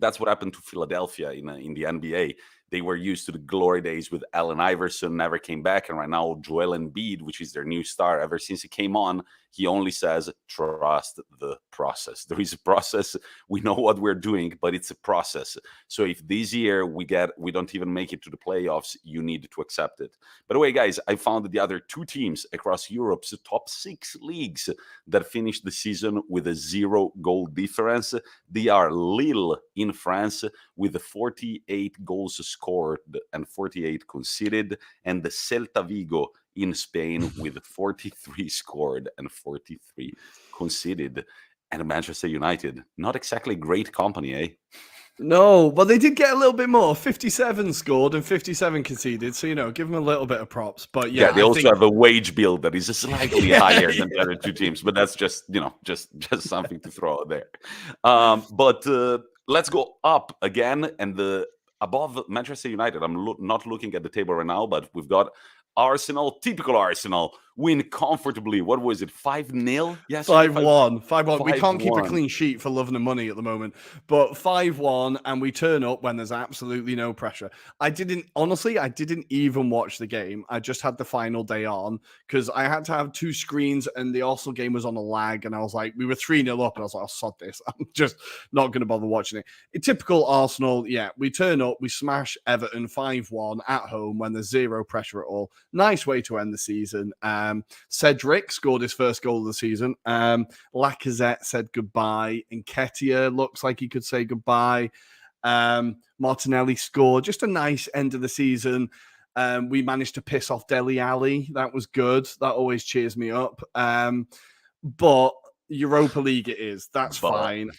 Speaker 1: That's what happened to Philadelphia in the NBA. They were used to the glory days with Allen Iverson, never came back. And right now, Joel Embiid, which is their new star, ever since he came on, he only says, trust the process. There is a process. We know what we're doing, but it's a process. So if this year we don't even make it to the playoffs, you need to accept it. By the way, guys, I found the other 2 teams across Europe's top 6 leagues that finished the season with a 0 goal difference. They are Lille in France with 48 goals scored and 48 conceded, and the Celta Vigo in Spain with 43 scored and 43 conceded. And Manchester United, not exactly great company, eh?
Speaker 2: No, but they did get a little bit more. 57 scored and 57 conceded. So, give them a little bit of props. But yeah,
Speaker 1: they also have a wage bill that is slightly higher than the other 2 teams. But that's just, just something to throw out there. But let's go up again. And above Manchester United, I'm not looking at the table right now, but we've got Arsenal, typical Arsenal, win comfortably. What was it? 5-0? Yes,
Speaker 2: 5-1. 5-1. We can't keep a
Speaker 1: 5-1.
Speaker 2: clean sheet for love and money at the moment. But 5-1, and we turn up when there's absolutely no pressure. I didn't even watch the game. I just had the final day on because I had to have two screens and the Arsenal game was on a lag. And I was like, we were 3-0 up, and I was like, I'll sod this. I'm just not going to bother watching it. In typical Arsenal, yeah, we turn up, we smash Everton 5-1 at home when there's zero pressure at all. Nice way to end the season. Cedric scored his first goal of the season. Lacazette said goodbye. Nketiah looks like he could say goodbye. Martinelli scored. Just a nice end of the season. We managed to piss off Dele Alli. That was good. That always cheers me up. But Europa League it is. That's fine.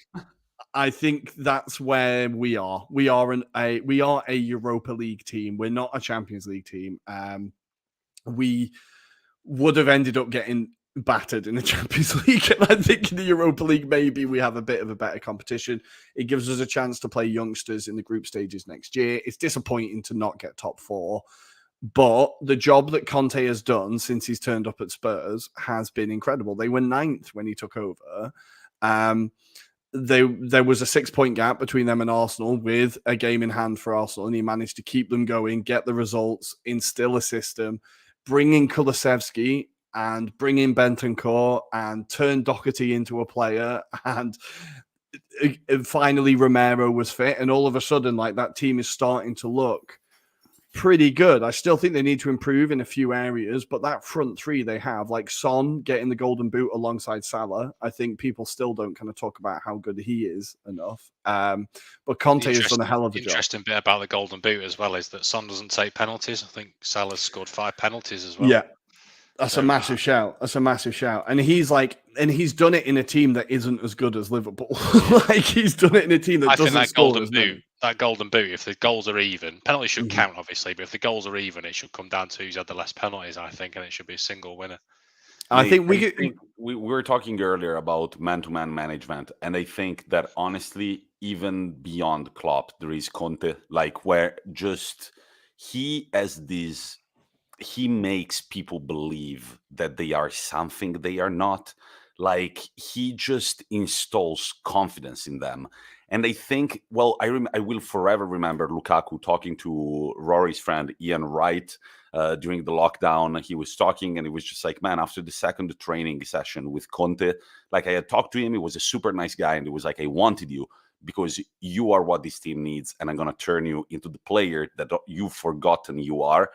Speaker 2: I think that's where we are. We are a Europa League team. We're not a Champions League team. We would have ended up getting battered in the Champions League. And I think in the Europa League, maybe we have a bit of a better competition. It gives us a chance to play youngsters in the group stages next year. It's disappointing to not get top four. But the job that Conte has done since he's turned up at Spurs has been incredible. They were 9th when he took over. There was a 6-point gap between them and Arsenal with a game in hand for Arsenal, and he managed to keep them going, get the results, instill a system, bring in Kulusevski and bring in Bentancur and turn Doherty into a player. And finally Romero was fit, and all of a sudden, like, that team is starting to look pretty good. I still think they need to improve in a few areas, but that front three they have, like Son getting the golden boot alongside Salah, I think people still don't kind of talk about how good he is enough. But Conte has done a hell of a job.
Speaker 3: Interesting bit about the golden boot as well is that Son doesn't take penalties. I think Salah's scored 5 penalties as well.
Speaker 2: Yeah. That's a massive shout. And he's done it in a team that isn't as good as Liverpool. Like, he's done it in a team that doesn't score as many.
Speaker 3: That golden boot, if the goals are even, penalties should count, obviously, but if the goals are even, it should come down to who's had the less penalties, I think, and it should be a single winner.
Speaker 1: I think we were talking earlier about man-to-man management, and I think that honestly, even beyond Klopp, there is Conte, like, where just he makes people believe that they are something they are not. Like, he just installs confidence in them. And I think, well, I will forever remember Lukaku talking to Rory's friend Ian Wright during the lockdown. He was talking, and it was just like, man, after the second training session with Conte, like, I had talked to him. He was a super nice guy, and it was like, I wanted you because you are what this team needs, and I'm going to turn you into the player that you've forgotten you are.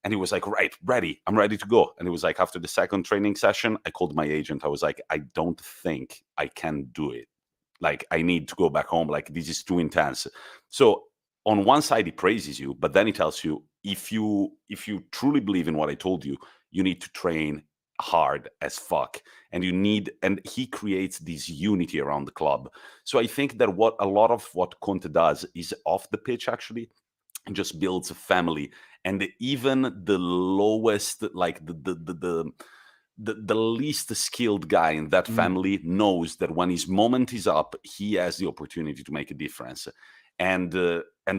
Speaker 1: And he was like, right, ready. I'm ready to go. And it was like, after the second training session, I called my agent. I was like, I don't think I can do it. Like, I need to go back home. Like, this is too intense. So on one side, he praises you, but then he tells you, if you truly believe in what I told you, you need to train hard as fuck. And he creates this unity around the club. So I think that a lot of what Conte does is off the pitch, actually, and just builds a family. And even the lowest, like the least skilled guy in that family knows that when his moment is up, he has the opportunity to make a difference. And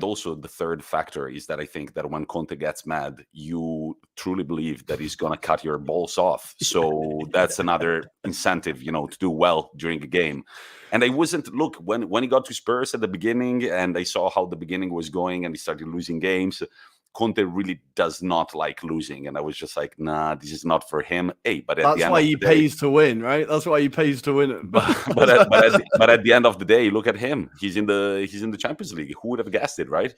Speaker 1: also the third factor is that I think that when Conte gets mad, you truly believe that he's going to cut your balls off. So that's another incentive, to do well during a game. And look, when he got to Spurs at the beginning and I saw how the beginning was going and he started losing games, Conte really does not like losing. And I was just like, nah, this is not for him. Hey, but
Speaker 2: that's why he pays to win, right? That's why he pays to win it.
Speaker 1: but at the end of the day, look at him. He's in the Champions League. Who would have guessed it, right?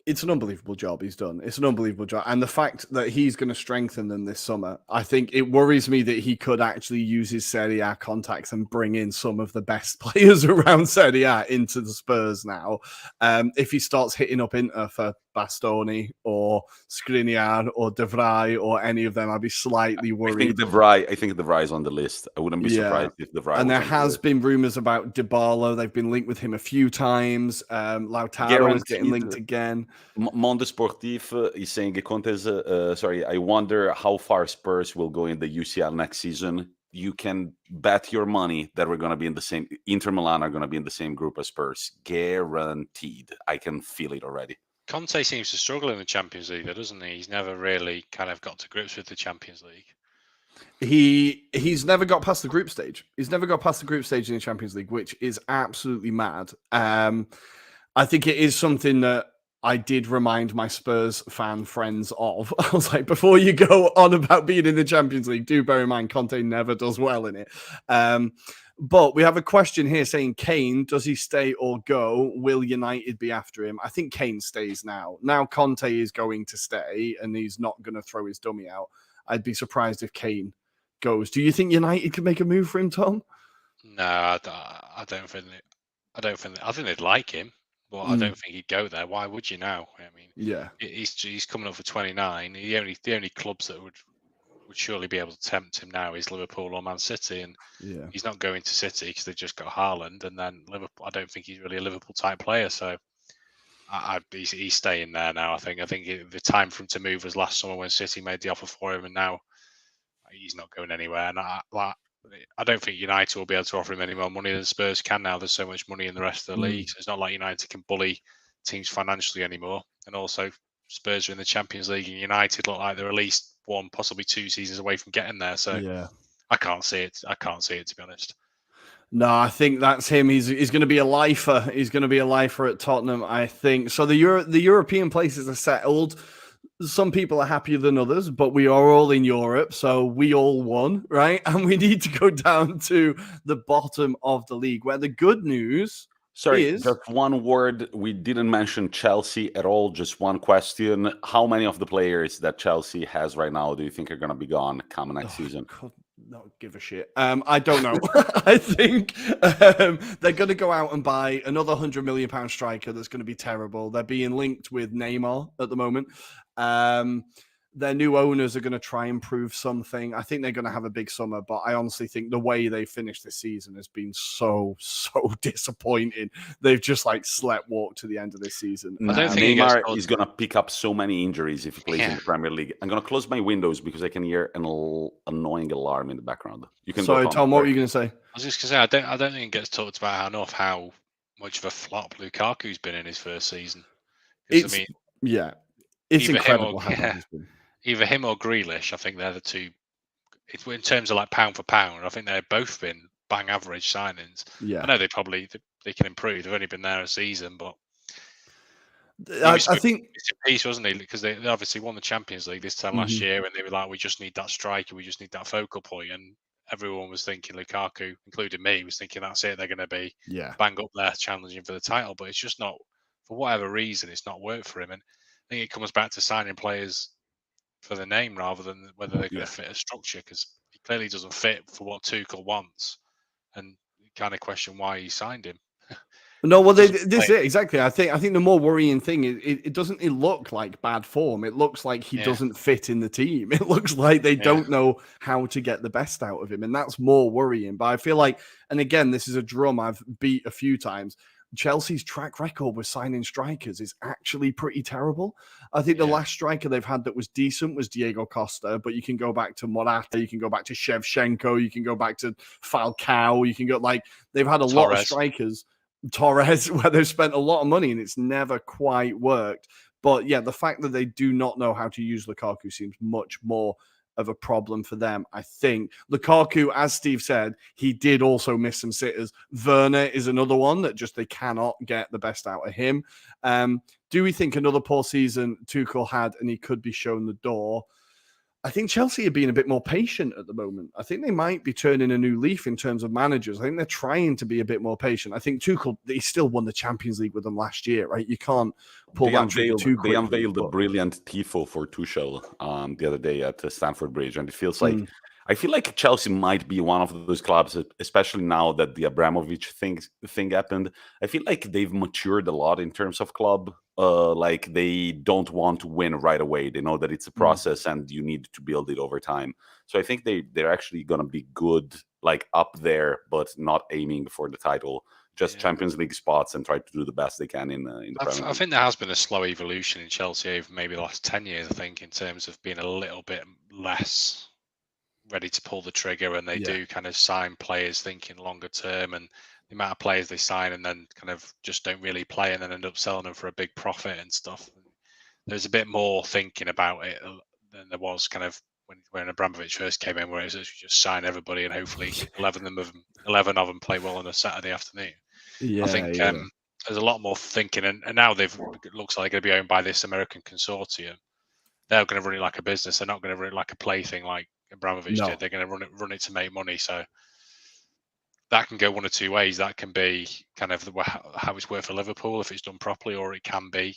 Speaker 2: It's an unbelievable job he's done. It's an unbelievable job. And the fact that he's going to strengthen them this summer, I think it worries me that he could actually use his Serie A contacts and bring in some of the best players around Serie A into the Spurs now. If he starts hitting up Inter for Bastoni or Skriniar or De Vrij or any of them, I'd be slightly worried.
Speaker 1: I think De Vrij is on the list. I wouldn't be surprised if De Vrij.
Speaker 2: And there has been rumors about Dybala. They've been linked with him a few times. Lautaro is getting linked again.
Speaker 1: Monde Sportif is saying Conte's. I wonder how far Spurs will go in the UCL next season. You can bet your money that we're going to be in the same. Inter Milan are going to be in the same group as Spurs, guaranteed. I can feel it already.
Speaker 3: Conte seems to struggle in the Champions League, though, doesn't he? He's never really kind of got to grips with the Champions League.
Speaker 2: He's never got past the group stage. He's never got past the group stage in the Champions League, which is absolutely mad. I think it is something that I did remind my Spurs fan friends of. I was like, before you go on about being in the Champions League, do bear in mind Conte never does well in it. But we have a question here saying, Kane, does he stay or go? Will United be after him? I think Kane stays now. Now Conte is going to stay and he's not going to throw his dummy out. I'd be surprised if Kane goes. Do you think United could make a move for him, Tom?
Speaker 3: No, I don't think. I think they'd like him, but I don't think he'd go there. Why would you now? I mean,
Speaker 2: Yeah,
Speaker 3: he's coming up for 29. The only clubs that would surely be able to tempt him now is Liverpool or Man City, and he's not going to City because they've just got Haaland, and then Liverpool. I don't think he's really a Liverpool type player, so he's staying there now. I think the time for him to move was last summer when City made the offer for him, and now he's not going anywhere. And I don't think United will be able to offer him any more money than Spurs can now. There's so much money in the rest of the league. So it's not like United can bully teams financially anymore. And also, Spurs are in the Champions League, and United look like they're at least 1, possibly 2 seasons away from getting there. So I can't see it. I can't see it, to be honest.
Speaker 2: No, I think that's him. He's going to be a lifer. He's going to be a lifer at Tottenham, I think. So the European places are settled. Some people are happier than others, but we are all in Europe, so we all won, right? And we need to go down to the bottom of the league, where the good news is...
Speaker 1: Just one word. We didn't mention Chelsea at all. Just one question. How many of the players that Chelsea has right now do you think are going to be gone come next season?
Speaker 2: God, not give a shit. I don't know. I think they're going to go out and buy another £100 million striker that's going to be terrible. They're being linked with Neymar at the moment. Their new owners are going to try and prove something. I think they're going to have a big summer, but I honestly think the way they finished this season has been so disappointing. They've just slept walk to the end of this season.
Speaker 3: I don't think
Speaker 1: Neymar is going to pick up so many injuries if he plays in the Premier League. I'm going to close my windows because I can hear an annoying alarm in the background. You can
Speaker 2: Sorry,
Speaker 1: go,
Speaker 2: Tom, what were you going to say?
Speaker 3: I was just going to say, I don't think it gets talked about enough how much of a flop Lukaku's been in his first season.
Speaker 2: It's incredible how bad he's been.
Speaker 3: Either him or Grealish, I think they're the two. In terms of pound for pound, I think they've both been bang average signings.
Speaker 2: Yeah,
Speaker 3: I know they can improve. They've only been there a season, but
Speaker 2: I think
Speaker 3: it's a piece, wasn't he? Because they obviously won the Champions League this time last year, and they were like, we just need that striker, we just need that focal point, and everyone was thinking Lukaku, including me, was thinking that's it. They're going to be bang up there challenging for the title, but it's just not, for whatever reason, it's not worked for him. And I think it comes back to signing players for the name rather than whether they're going to fit a structure, because he clearly doesn't fit for what Tuchel wants, and you kind of question why he signed him.
Speaker 2: No, well, this is it exactly. I think the more worrying thing is it doesn't look like bad form. It looks like he doesn't fit in the team. It looks like they don't know how to get the best out of him, and that's more worrying. But I feel like, and again, this is a drum I've beat a few times, Chelsea's track record with signing strikers is actually pretty terrible. I think the last striker they've had that was decent was Diego Costa, but you can go back to Morata, you can go back to Shevchenko, you can go back to Falcao, you can go they've had a lot of strikers. Torres, where they've spent a lot of money and it's never quite worked. But yeah, the fact that they do not know how to use Lukaku seems much more of a problem for them. I think Lukaku, as Steve said, he did also miss some sitters. Werner is another one that just they cannot get the best out of him. Do we think another poor season Tuchel had and he could be shown the door? I think Chelsea are being a bit more patient at the moment. I think they might be turning a new leaf in terms of managers. I think they're trying to be a bit more patient. I think Tuchel, he still won the Champions League with them last year, right? You can't pull that trigger too quickly.
Speaker 1: They unveiled a brilliant tifo for Tuchel the other day at Stamford Bridge, and it feels like I feel like Chelsea might be one of those clubs, especially now that the Abramovich thing happened. I feel like they've matured a lot in terms of club. Like they don't want to win right away. They know that it's a process and you need to build it over time. So I think they're actually going to be good, up there, but not aiming for the title. Just Champions League spots and try to do the best they can in the Premier League.
Speaker 3: I think there has been a slow evolution in Chelsea over maybe the last 10 years, I think, in terms of being a little bit less ready to pull the trigger, and they do kind of sign players thinking longer term, and the amount of players they sign and then kind of just don't really play and then end up selling them for a big profit and stuff. There's a bit more thinking about it than there was kind of when Abramovich first came in, where it was just sign everybody and hopefully 11 of them play well on a Saturday afternoon. I think there's a lot more thinking, and now it looks like they're going to be owned by this American consortium. They're going to run it like a business. They're not going to run it like a plaything like Abramovich did. They're going to run it to make money. So that can go one or two ways. That can be kind of how it's worked for Liverpool if it's done properly, or it can be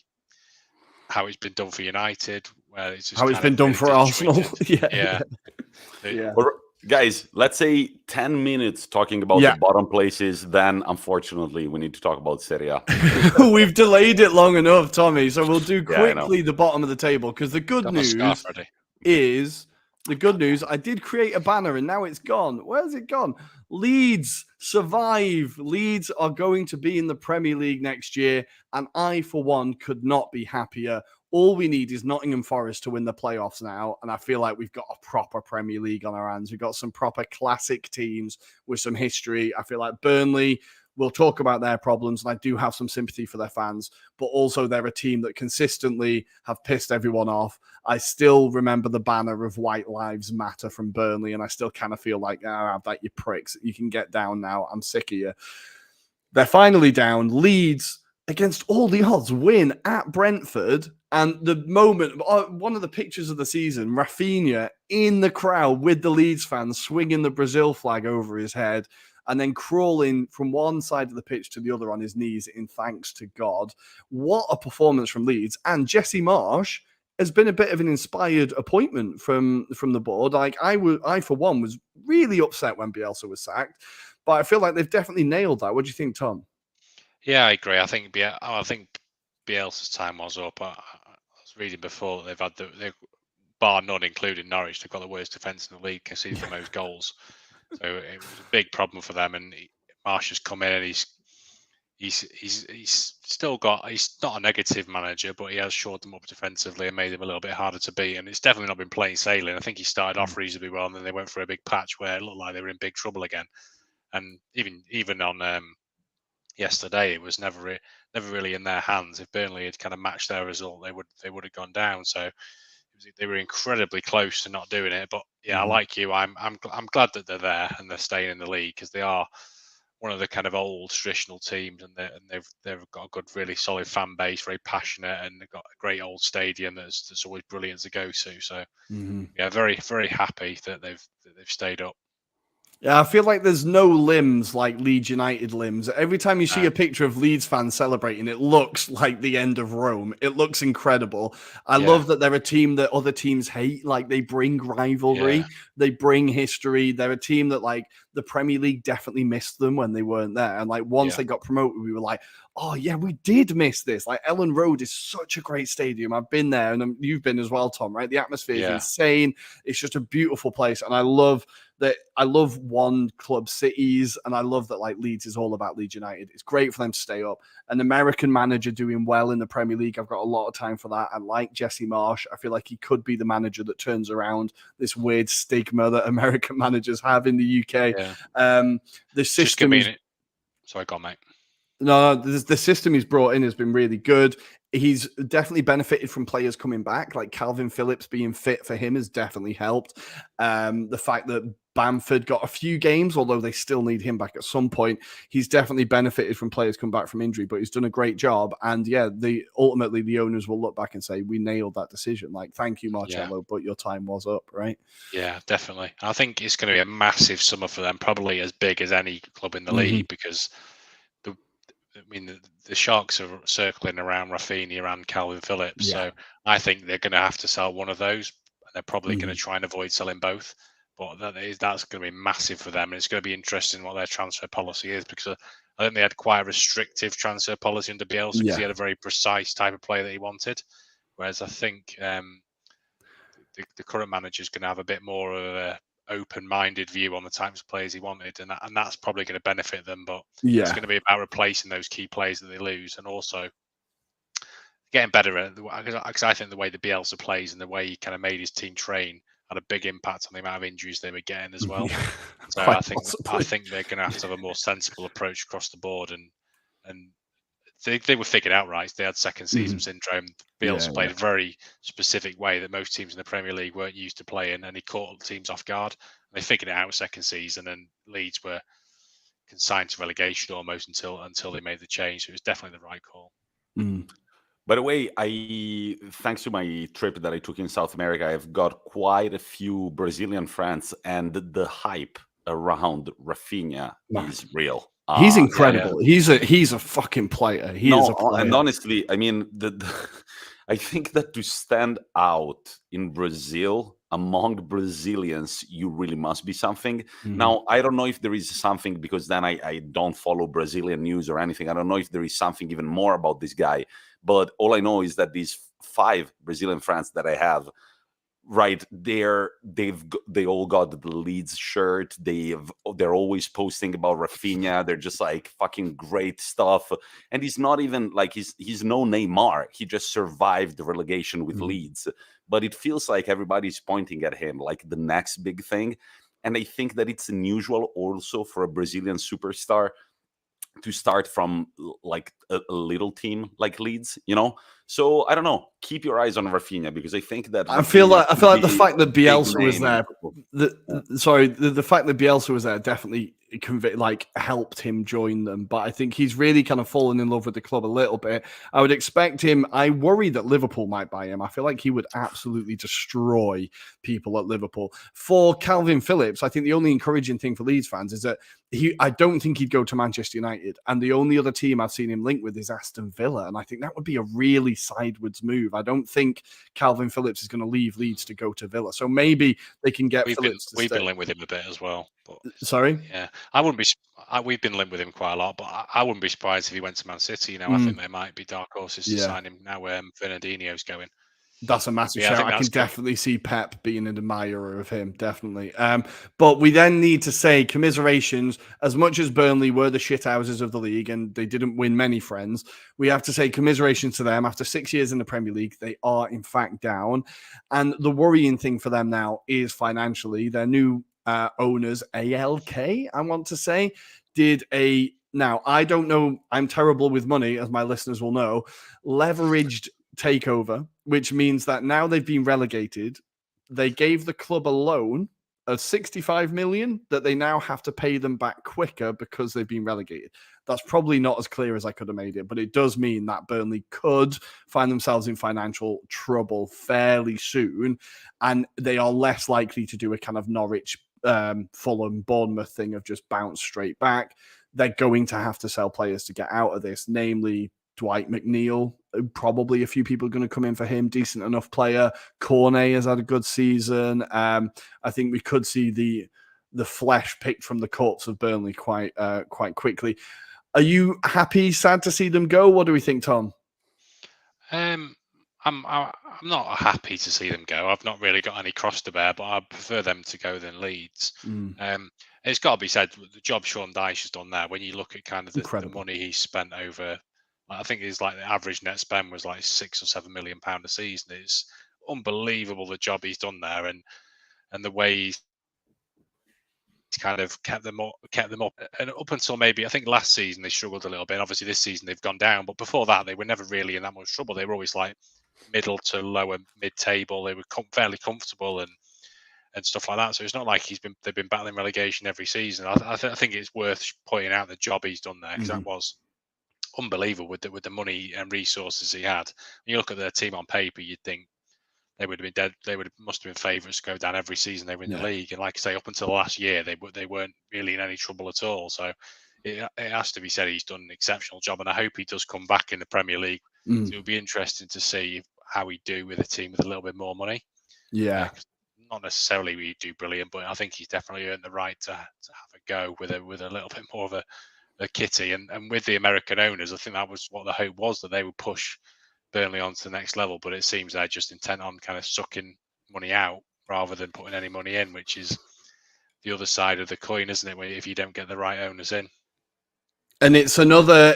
Speaker 3: how it's been done for United, where it's just
Speaker 2: how it's been done for Arsenal.
Speaker 3: Yeah.
Speaker 1: Well, guys, let's say 10 minutes talking about the bottom places. Then, unfortunately, we need to talk about Serie A.
Speaker 2: We've delayed it long enough, Tommy. So we'll do quickly the bottom of the table, because the good news is I did create a banner and now it's gone. Where's it gone? Leeds survive. Leeds are going to be in the Premier League next year, and I, for one, could not be happier. All we need is Nottingham Forest to win the playoffs now, and I feel like we've got a proper Premier League on our hands. We've got some proper classic teams with some history. I feel like Burnley, we'll talk about their problems, and I do have some sympathy for their fans, but also they're a team that consistently have pissed everyone off. I still remember the banner of White Lives Matter from Burnley, and I still kind of feel like, that you pricks, you can get down now. I'm sick of you. They're finally down. Leeds, against all the odds, win at Brentford. And the moment, one of the pictures of the season, Rafinha in the crowd with the Leeds fans swinging the Brazil flag over his head and then crawling from one side of the pitch to the other on his knees in thanks to God. What a performance from Leeds. And Jesse Marsch has been a bit of an inspired appointment from the board. Like I for one, was really upset when Bielsa was sacked, but I feel like they've definitely nailed that. What do you think, Tom?
Speaker 3: Yeah, I agree. I think Bielsa's time was up. I was reading before that they've bar none, including Norwich, they've got the worst defence in the league, conceding the most goals. So it was a big problem for them. And Marsch has come in and he's still got. He's not a negative manager, but he has shored them up defensively and made them a little bit harder to beat. And it's definitely not been plain sailing. I think he started off reasonably well, and then they went for a big patch where it looked like they were in big trouble again. And even on yesterday, it was never really in their hands. If Burnley had kind of matched their result, they would have gone down. So they were incredibly close to not doing it. But I like you. I'm glad that they're there and they're staying in the league, because they are one of the kind of old traditional teams, and they've got a good, really solid fan base, very passionate, and they've got a great old stadium that's always brilliant to go to. So very, very happy that they've stayed up.
Speaker 2: Yeah, I feel like there's no limbs like Leeds United limbs. Every time you see a picture of Leeds fans celebrating, it looks like the end of Rome. It looks incredible. I love that they're a team that other teams hate. Like, they bring rivalry, they bring history. They're a team that, like, the Premier League definitely missed them when they weren't there. And like, once they got promoted, we were like, oh yeah, we did miss this. Like, Ellen Road is such a great stadium. I've been there, and you've been as well, Tom, right? The atmosphere is insane. It's just a beautiful place. And I love one club cities, and I love that, like, Leeds is all about Leeds United. It's great for them to stay up. An American manager doing well in the Premier League, I've got a lot of time for that. I like Jesse Marsch. I feel like he could be the manager that turns around this weird stigma that American managers have in the UK. The system is...
Speaker 3: Sorry, go on, mate.
Speaker 2: No, the system he's brought in has been really good. He's definitely benefited from players coming back, like Calvin Phillips being fit for him has definitely helped. The fact that Bamford got a few games, although they still need him back at some point, he's definitely benefited from players come back from injury, but he's done a great job. And ultimately the owners will look back and say, we nailed that decision. Like, thank you, Marcello, but your time was up, right? Yeah,
Speaker 3: definitely. I think it's going to be a massive summer for them, probably as big as any club in the league, because the Sharks are circling around Rafinha and Calvin Phillips. So I think they're going to have to sell one of those, and they're probably going to try and avoid selling both. But that's going to be massive for them, and it's going to be interesting what their transfer policy is, because I think they had quite a restrictive transfer policy under Bielsa, because he had a very precise type of player that he wanted. Whereas I think the current manager is going to have a bit more of a open-minded view on the types of players he wanted, and that's probably going to benefit them. But it's going to be about replacing those key players that they lose, and also getting better at, because I think the way the Bielsa plays and the way he kind of made his team train had a big impact on the amount of injuries they were getting as well. So I think they're going to have a more sensible approach across the board, and they were figured out right. They had second season
Speaker 2: Mhm.
Speaker 3: syndrome.
Speaker 2: Yeah,
Speaker 3: Bielsa played
Speaker 2: yeah.
Speaker 3: a very specific way that most teams in the Premier League weren't used to playing, and he caught teams off guard. And they figured it out second season, and Leeds were consigned to relegation almost until they made the change. So it was definitely the right call.
Speaker 2: Mm.
Speaker 1: By the way, thanks to my trip that I took in South America, I've got quite a few Brazilian friends, and the hype around Rafinha
Speaker 2: Man.
Speaker 1: is real.
Speaker 2: He's
Speaker 1: Yeah,
Speaker 2: incredible. He's a fucking player. He is a player.
Speaker 1: and honestly, I mean, I think that to stand out in Brazil among Brazilians, you really must be something.
Speaker 2: Mhm.
Speaker 1: Now, I don't know if there is something, because then I don't follow Brazilian news or anything. I don't know if there is something even more about this guy, but all I know is that these 5 Brazilian friends that I have, right, they all got the Leeds shirt. They're always posting about Rafinha. They're just like fucking great stuff. And he's not even like he's no Neymar. He just survived the relegation with
Speaker 2: Mhm.
Speaker 1: Leeds. But it feels like everybody's pointing at him like the next big thing. And I think that it's unusual also for a Brazilian superstar to start from like a little team like Leeds, So I don't know. Keep your eyes on Rafinha, because I think that
Speaker 2: I feel
Speaker 1: Rafinha
Speaker 2: like
Speaker 1: could
Speaker 2: the
Speaker 1: be
Speaker 2: fact that
Speaker 1: a big
Speaker 2: Bielsa was
Speaker 1: name in
Speaker 2: there.
Speaker 1: football.
Speaker 2: The fact that Bielsa was there definitely helped him join them. But I think he's really kind of fallen in love with the club a little bit. I would expect him. I worry that Liverpool might buy him. I feel like he would absolutely destroy people at Liverpool. For Calvin Phillips, I think the only encouraging thing for Leeds fans is that I don't think he'd go to Manchester United, and the only other team I've seen him linked with is Aston Villa, and I think that would be a really sideways move. I don't think Calvin Phillips is going to leave Leeds to go to Villa, so maybe they can get Phillips to
Speaker 3: We've
Speaker 2: stay.
Speaker 3: been linked with him a bit as well. But
Speaker 2: Sorry?
Speaker 3: yeah, I wouldn't be. We've been linked with him quite a lot, but I wouldn't be surprised if he went to Man City. I think there might be dark horses to
Speaker 2: Yeah.
Speaker 3: sign him now. Fernandinho's going.
Speaker 2: That's a massive
Speaker 3: Yeah, I
Speaker 2: shout.
Speaker 3: think
Speaker 2: I
Speaker 3: that's
Speaker 2: can
Speaker 3: good.
Speaker 2: definitely see Pep being an admirer of him, definitely. But we then need to say commiserations. As much as Burnley were the shithouses of the league and they didn't win many friends, we have to say commiserations to them. After 6 years in the Premier League, they are in fact down. And the worrying thing for them now is financially. Their new owners, ALK, I want to say, did a... Now, I don't know. I'm terrible with money, as my listeners will know. Leveraged takeover, which means that now they've been relegated. They gave the club a loan of 65 million that they now have to pay them back quicker because they've been relegated. That's probably not as clear as I could have made it, but it does mean that Burnley could find themselves in financial trouble fairly soon, and they are less likely to do a kind of Norwich, Fulham, Bournemouth thing of just bounce straight back. They're going to have to sell players to get out of this, namely Dwight McNeil. Probably a few people are going to come in for him. Decent enough player. Cornet has had a good season. I think we could see the flesh picked from the courts of Burnley quite quickly. Are you happy, sad to see them go? What do we think, Tom?
Speaker 3: I'm not happy to see them go. I've not really got any cross to bear, but I prefer them to go than Leeds. It's got to be said, the job Sean Dyche has done there. When you look at kind of the money he's spent over, I think it's like the average net spend was like £6 or £7 million a season. It's unbelievable the job he's done there, and the way he's kind of kept them up, and up until maybe I think last season they struggled a little bit. Obviously this season they've gone down, but before that they were never really in that much trouble. They were always like middle to lower mid-table. They were fairly comfortable and stuff like that. So it's not like they've been battling relegation every season. I think it's worth pointing out the job he's done there, because that was unbelievable with the money and resources he had. When you look at their team on paper, you'd think they would have been dead. Must have been favourites to go down every season they were in the league. And like I say, up until last year, they weren't really in any trouble at all. So it has to be said he's done an exceptional job, and I hope he does come back in the Premier League. So it'll be interesting to see how he do with a team with a little bit more money.
Speaker 2: Yeah.
Speaker 3: Not necessarily we do brilliant, but I think he's definitely earned the right to have a go with a little bit more of a kitty. And with the American owners, I think that was what the hope was, that they would push Burnley on to the next level. But it seems they're just intent on kind of sucking money out rather than putting any money in, which is the other side of the coin, isn't it? If you don't get the right owners in.
Speaker 2: And it's another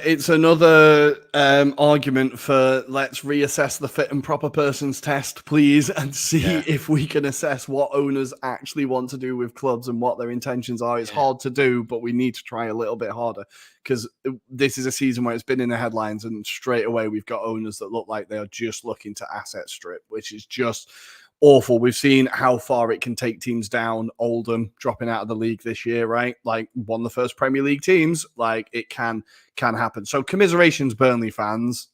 Speaker 2: argument for let's reassess the fit and proper persons test, please, and see if we can assess what owners actually want to do with clubs and what their intentions are. It's hard to do, but we need to try a little bit harder because this is a season where it's been in the headlines, and straight away we've got owners that look like they are just looking to asset strip, which is just awful. We've seen how far it can take teams down. Oldham dropping out of the league this year, right? Like one of the first Premier League teams. Like it can happen. So commiserations, Burnley fans.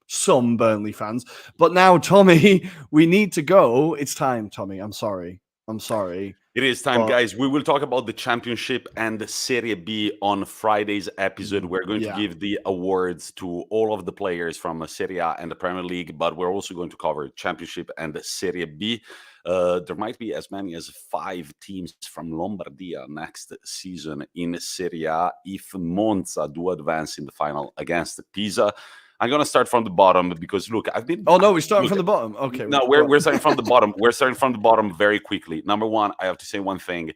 Speaker 2: Some Burnley fans. But now, Tommy, we need to go. It's time, Tommy. I'm sorry.
Speaker 1: It is time, guys. We will talk about the Championship and the Serie B on Friday's episode. We're going to give the awards to all of the players from Serie A and the Premier League, but we're also going to cover Championship and the Serie B. There might be as many as 5 teams from Lombardia next season in Serie A if Monza do advance in the final against Pisa. I'm going to start from the bottom because, look, I've been...
Speaker 2: Oh, no, we're starting from the bottom. Okay.
Speaker 1: No, we're starting from the bottom. We're starting from the bottom very quickly. Number one, I have to say one thing.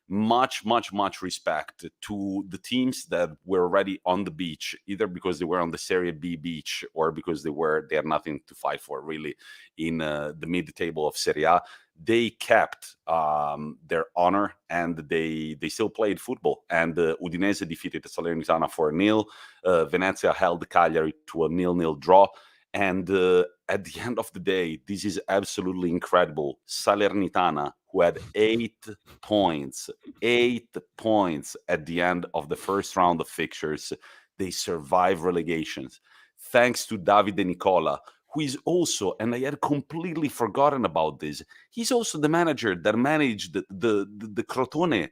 Speaker 1: Much respect to the teams that were already on the beach, either because they were on the Serie B beach or because they had nothing to fight for, really, in the mid-table of Serie A. They kept their honor and they still played football. And Udinese defeated Salernitana 4-0. Venezia held Cagliari to a 0-0 draw. And at the end of the day, this is absolutely incredible. Salernitana, who had 8 points at the end of the first round of fixtures, they survived relegations. Thanks to Davide Nicola, who is also, and I had completely forgotten about this, he's also the manager that managed the Crotone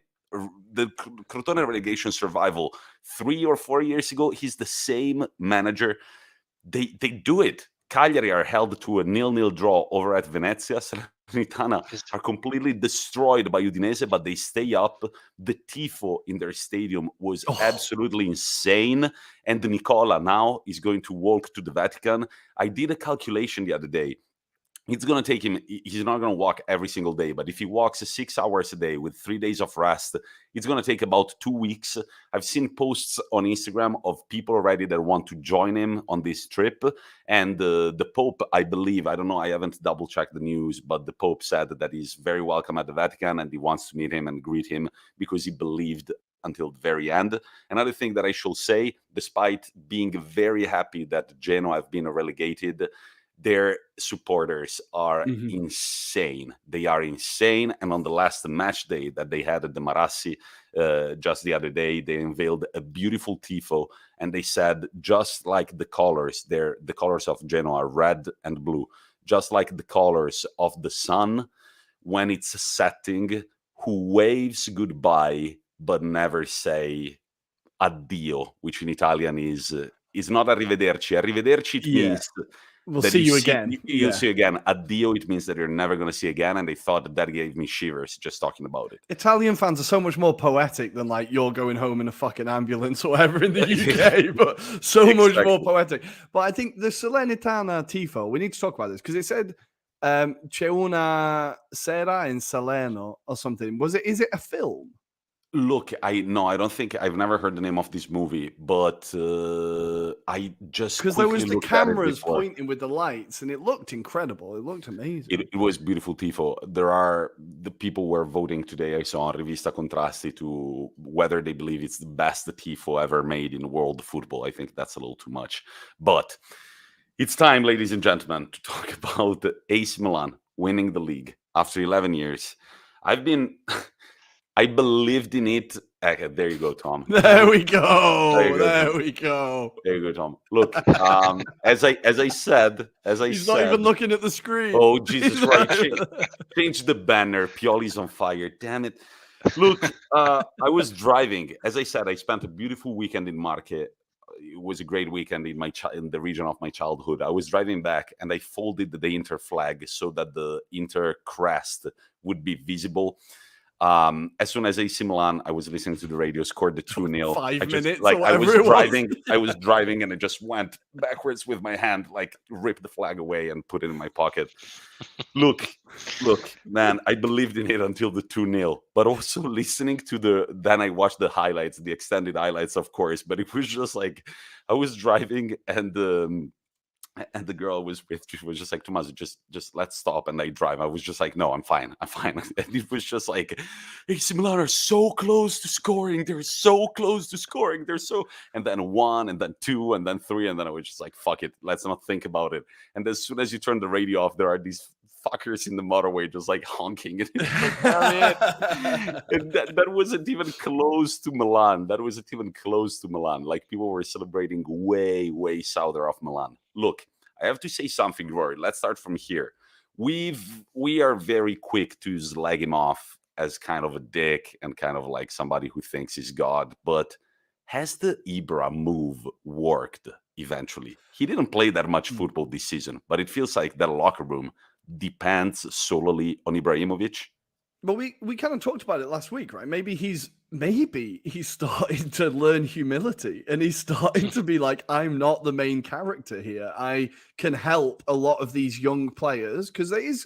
Speaker 1: relegation survival 3 or 4 years ago. He's the same manager. They do it. Cagliari are held to a 0-0 draw over at Venezia. Salernitana are completely destroyed by Udinese, but they stay up. The tifo in their stadium was absolutely insane. And Nicola now is going to walk to the Vatican. I did a calculation the other day. It's going to take him, he's not going to walk every single day, but if he walks 6 hours a day with 3 days of rest, it's going to take about 2 weeks. I've seen posts on Instagram of people already that want to join him on this trip. And the Pope, I believe, I don't know, I haven't double-checked the news, but the Pope said that he's very welcome at the Vatican and he wants to meet him and greet him because he believed until the very end. Another thing that I should say, despite being very happy that Genoa have been relegated, their supporters are insane. They are insane. And on the last match day that they had at the Marassi just the other day, they unveiled a beautiful tifo. And they said, just like the colors, the colors of Genoa are red and blue, just like the colors of the sun when it's setting, who waves goodbye but never say addio, which in Italian is not arrivederci. Arrivederci, it means...
Speaker 2: We'll see you again.
Speaker 1: You'll see again. Addio, it means that you're never going to see again. And they thought that gave me shivers just talking about it.
Speaker 2: Italian fans are so much more poetic than like you're going home in a fucking ambulance or whatever in the UK, but so much more poetic. But I think the Salernitana tifo, we need to talk about this because it said c'è una sera in Salerno or something. Is it a film?
Speaker 1: Look, I don't think I've never heard the name of this movie, but I just
Speaker 2: because there was the cameras pointing with the lights, and it looked incredible. It looked amazing.
Speaker 1: It was beautiful tifo. There are the people were voting today. I saw on Rivista Contrasti to whether they believe it's the best tifo ever made in world football. I think that's a little too much, but it's time, ladies and gentlemen, to talk about AC Milan winning the league after 11 years. I believed in it. There you go, Tom.
Speaker 2: There we go. There you go,
Speaker 1: Tom. Look, as I said,
Speaker 2: he's not even looking at the screen.
Speaker 1: Oh, Jesus, right. Change the banner. Pioli's on fire. Damn it. Look, I was driving. As I said, I spent a beautiful weekend in Marche. It was a great weekend in the region of my childhood. I was driving back and I folded the Inter flag so that the Inter crest would be visible. As soon as AC Milan, I was listening to the radio, scored the 2-0.
Speaker 2: 5
Speaker 1: I just,
Speaker 2: minutes
Speaker 1: like
Speaker 2: or
Speaker 1: I was
Speaker 2: whatever it was.
Speaker 1: driving, I was driving, and I just went backwards with my hand, like ripped the flag away and put it in my pocket. Look, man, I believed in it until the 2-0, but also listening to then I watched the highlights, the extended highlights, of course, but it was just like, I was driving, and the girl I was with, she was just like, Tommaso, just let's stop and I drive. I was just like, no, I'm fine. And it was just like, AC Milan are so close to scoring. They're so close to scoring. And then 1, and then 2, and then 3, and then I was just like, fuck it, let's not think about it. And as soon as you turn the radio off, there are these fuckers in the motorway just like honking. And it's like, damn it. And that wasn't even close to Milan. Like, people were celebrating way south of Milan. Look, I have to say something, Rory. Let's start from here. We are very quick to slag him off as kind of a dick and kind of like somebody who thinks he's God. But has the Ibra move worked eventually? He didn't play that much football this season, but it feels like that locker room depends solely on Ibrahimovic.
Speaker 2: But we kind of talked about it last week, right? Maybe he's starting to learn humility, and he's starting to be like, I'm not the main character here. I can help a lot of these young players, because there's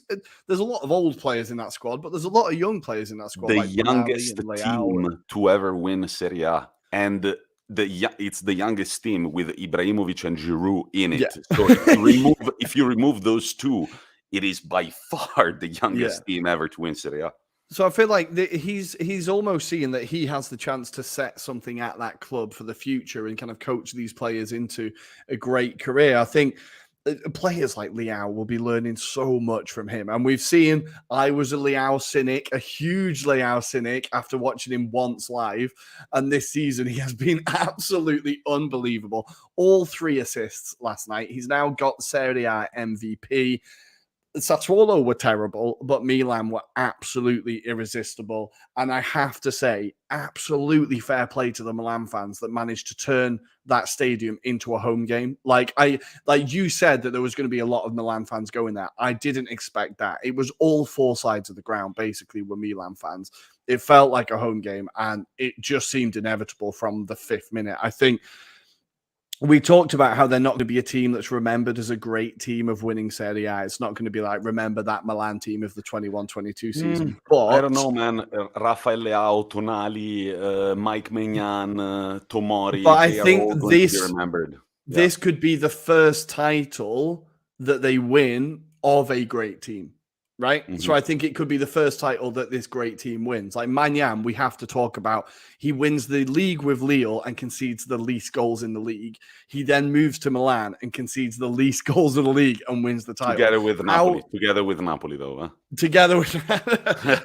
Speaker 2: a lot of old players in that squad, but there's a lot of young players in that squad.
Speaker 1: The
Speaker 2: like
Speaker 1: youngest team to ever win Serie A, and it's the youngest team with Ibrahimovic and Giroud in it.
Speaker 2: Yeah.
Speaker 1: So if you remove those two, it is by far the youngest team ever to win Serie A.
Speaker 2: So I feel like he's almost seeing that he has the chance to set something at that club for the future and kind of coach these players into a great career. I think players like Leao will be learning so much from him. And we've seen, I was a Leao cynic, a huge Leao cynic after watching him once live. And this season, he has been absolutely unbelievable. All 3 assists last night. He's now got Serie A MVP. Sassuolo were terrible, but Milan were absolutely irresistible. And I have to say, absolutely fair play to the Milan fans that managed to turn that stadium into a home game. Like you said that there was going to be a lot of Milan fans going there. I didn't expect that. It was all 4 sides of the ground, basically, were Milan fans. It felt like a home game, and it just seemed inevitable from the 5th minute. I think we talked about how they're not going to be a team that's remembered as a great team of winning Serie A. It's not going to be like, remember that Milan team of the 21-22 season. But
Speaker 1: I don't know, man. Rafael Leao, Tonali, Mike Maignan, Tomori.
Speaker 2: But I think
Speaker 1: this
Speaker 2: could be the first title that they win of a great team. Right. Mm-hmm. So I think it could be the first title that this great team wins. Like Maignan, we have to talk about. He wins the league with Lille and concedes the least goals in the league. He then moves to Milan and concedes the least goals in the league and wins the title.
Speaker 1: Together with Napoli, though. Huh?
Speaker 2: Together with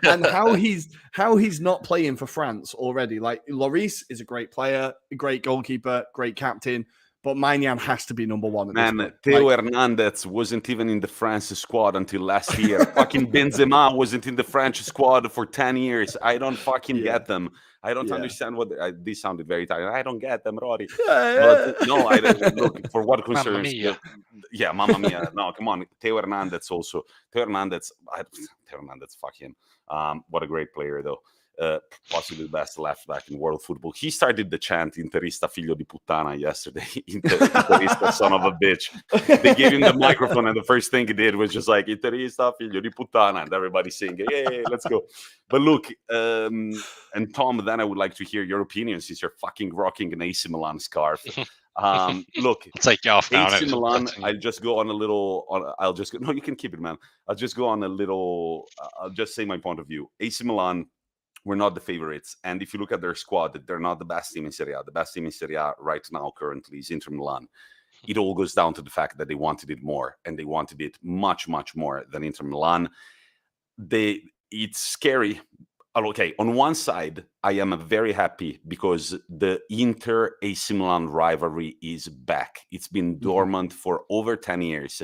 Speaker 2: and how he's not playing for France already. Like Lloris is a great player, a great goalkeeper, great captain. But Maignan has to be number 1.
Speaker 1: Man, Theo Hernandez wasn't even in the France squad until last year. Fucking Benzema wasn't in the French squad for 10 years. I don't fucking get them. I don't understand what this sounded very tired. I don't get them, Rory. But no, I don't look for what concerns. Mamma mia. No, come on. Theo Hernandez also. Theo Hernandez, fuck him. What a great player, though. Possibly the best left back in world football. He started the chant "Interista figlio di puttana" yesterday. Interista son of a bitch. They gave him the microphone, and the first thing he did was just like "Interista figlio di puttana," and everybody singing, "Hey, let's go!" But look, and Tom, then I would like to hear your opinion since you're fucking rocking an AC Milan scarf. Look,
Speaker 3: I'll take you off now.
Speaker 1: AC Milan. I'll just go on a little. No, you can keep it, man. I'll just go on a little. I'll just say my point of view. AC Milan. We're not the favorites. And if you look at their squad, they're not the best team in Serie A. The best team in Serie A right now currently is Inter Milan. It all goes down to the fact that they wanted it more, and they wanted it much, much more than Inter Milan. It's scary. Okay, on one side, I am very happy because the Inter-AC Milan rivalry is back. It's been dormant for over 10 years.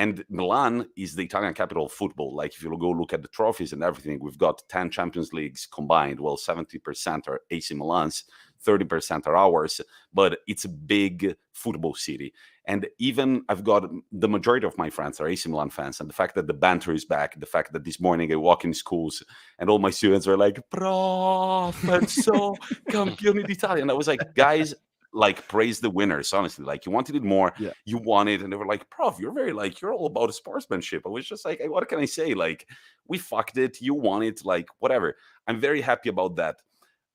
Speaker 1: And Milan is the Italian capital of football. Like, if you go look at the trophies and everything, we've got 10 Champions Leagues combined. Well, 70% are AC Milan's, 30% are ours, but it's a big football city. And even I've got the majority of my friends are AC Milan fans. And the fact that the banter is back, the fact that this morning I walk in schools and all my students are like, Prof, and so Campioni d'Italia. And I was like, guys, like, praise the winners, honestly. Like, you wanted it more, you won it. And they were like, Prof, you're very, like, you're all about sportsmanship. I was just like, hey, what can I say? Like, we fucked it, you won it, like, whatever. I'm very happy about that.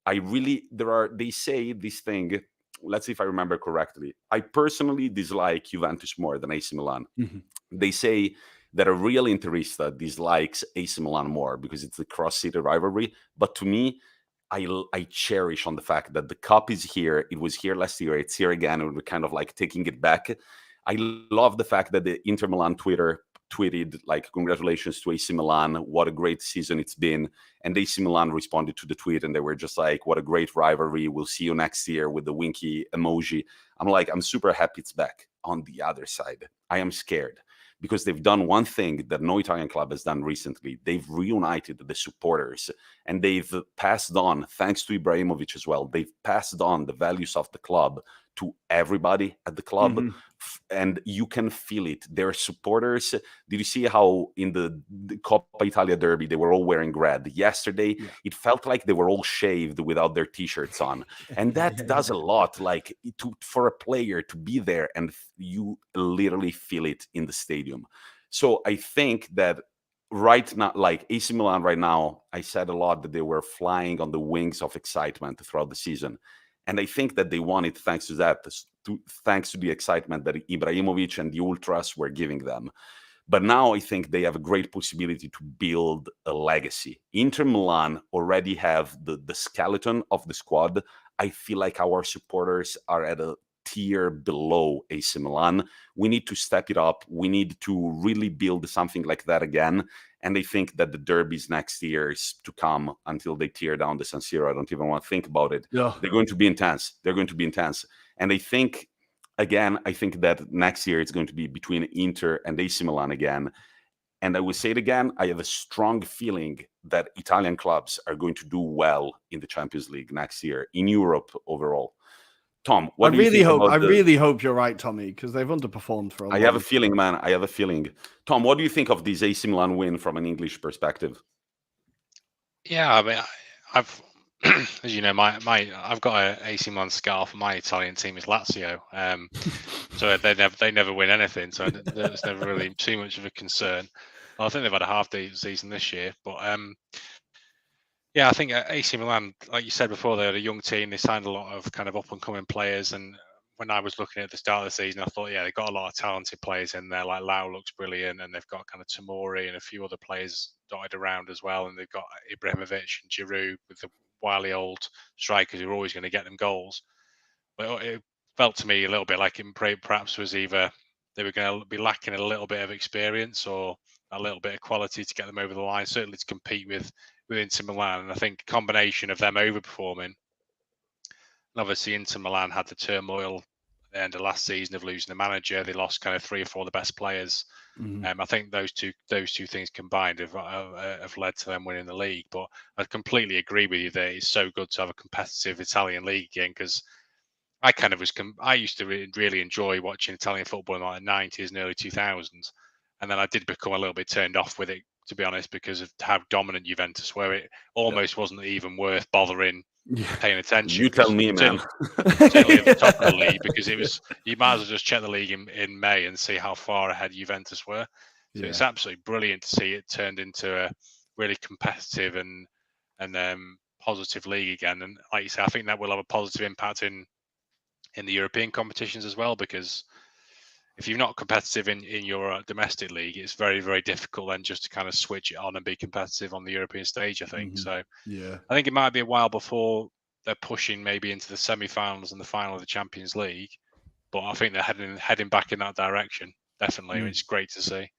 Speaker 1: They say this thing, let's see if I remember correctly. I personally dislike Juventus more than AC Milan.
Speaker 2: Mm-hmm.
Speaker 1: They say that a real Interista dislikes AC Milan more because it's the cross-city rivalry. But to me, I cherish on the fact that the cup is here. It was here last year. It's here again. And we're kind of like taking it back. I love the fact that the Inter Milan Twitter tweeted like, congratulations to AC Milan, what a great season it's been. And AC Milan responded to the tweet and they were just like, what a great rivalry, we'll see you next year, with the winky emoji. I'm like, I'm super happy it's back. On the other side, I am scared because they've done one thing that no Italian club has done recently. They've reunited the supporters and they've passed on, thanks to Ibrahimovic as well, they've passed on the values of the club to everybody at the club.
Speaker 2: Mm-hmm.
Speaker 1: And you can feel it. Their supporters, did you see how in the Coppa Italia derby, they were all wearing red? Yesterday, it felt like they were all shaved without their t-shirts on. And that does a lot, like, for a player to be there and you literally feel it in the stadium. So I think that right now, like AC Milan right now, I said a lot that they were flying on the wings of excitement throughout the season. And I think that they won it thanks to that, thanks to the excitement that Ibrahimovic and the Ultras were giving them. But now I think they have a great possibility to build a legacy. Inter Milan already have the skeleton of the squad. I feel like our supporters are at a tier below AC Milan. We need to step it up. We need to really build something like that again. And I think that the derbies next year is to come until they tear down the San Siro. I don't even want to think about it.
Speaker 2: Yeah.
Speaker 1: They're going to be intense. They're going to be intense. And I think, again, that next year it's going to be between Inter and AC Milan again. And I will say it again, I have a strong feeling that Italian clubs are going to do well in the Champions League next year, in Europe overall. Tom, what do you think about
Speaker 2: I really hope you're right, Tommy, because they've underperformed for a
Speaker 1: I have a feeling, man. I have a feeling. Tom, what do you think of this AC Milan win from an English perspective?
Speaker 3: Yeah, I mean, I've, as you know, I've got an AC Milan scarf. My Italian team is Lazio, so they never win anything. So it's never really too much of a concern. I think they've had a half-decent season this year, but yeah, I think AC Milan, like you said before, they had a young team. They signed a lot of kind of up-and-coming players. And when I was looking at the start of the season, I thought, yeah, they've got a lot of talented players in there. Like Lau looks brilliant, and they've got kind of Tomori and a few other players dotted around as well. And they've got Ibrahimovic and Giroud with the wily old strikers who are always going to get them goals. But it felt to me a little bit like it perhaps was either they were going to be lacking a little bit of experience or a little bit of quality to get them over the line, certainly to compete with Inter Milan. And I think a combination of them overperforming, and obviously Inter Milan had the turmoil at the end of last season of losing the manager. They lost kind of 3 or 4 of the best players.
Speaker 2: Mm-hmm.
Speaker 3: I think those two things combined have led to them winning the league. But I completely agree with you that it's so good to have a competitive Italian league again, because I kind of I used to really enjoy watching Italian football in like the 90s and early 2000s. And then I did become a little bit turned off with it, to be honest, because of how dominant Juventus were. It almost wasn't even worth bothering paying attention.
Speaker 1: You tell me, man.
Speaker 3: Certainly at the top of the league, because it was, you might as well just check the league in May and see how far ahead Juventus were. So it's absolutely brilliant to see it turned into a really competitive and positive league again. And like you say, I think that will have a positive impact in the European competitions as well, because if you're not competitive in your domestic league, it's very, very difficult then just to kind of switch it on and be competitive on the European stage, I think. So I think it might be a while before they're pushing maybe into the semi-finals and the final of the Champions League, but I think they're heading back in that direction, definitely. It's great to see.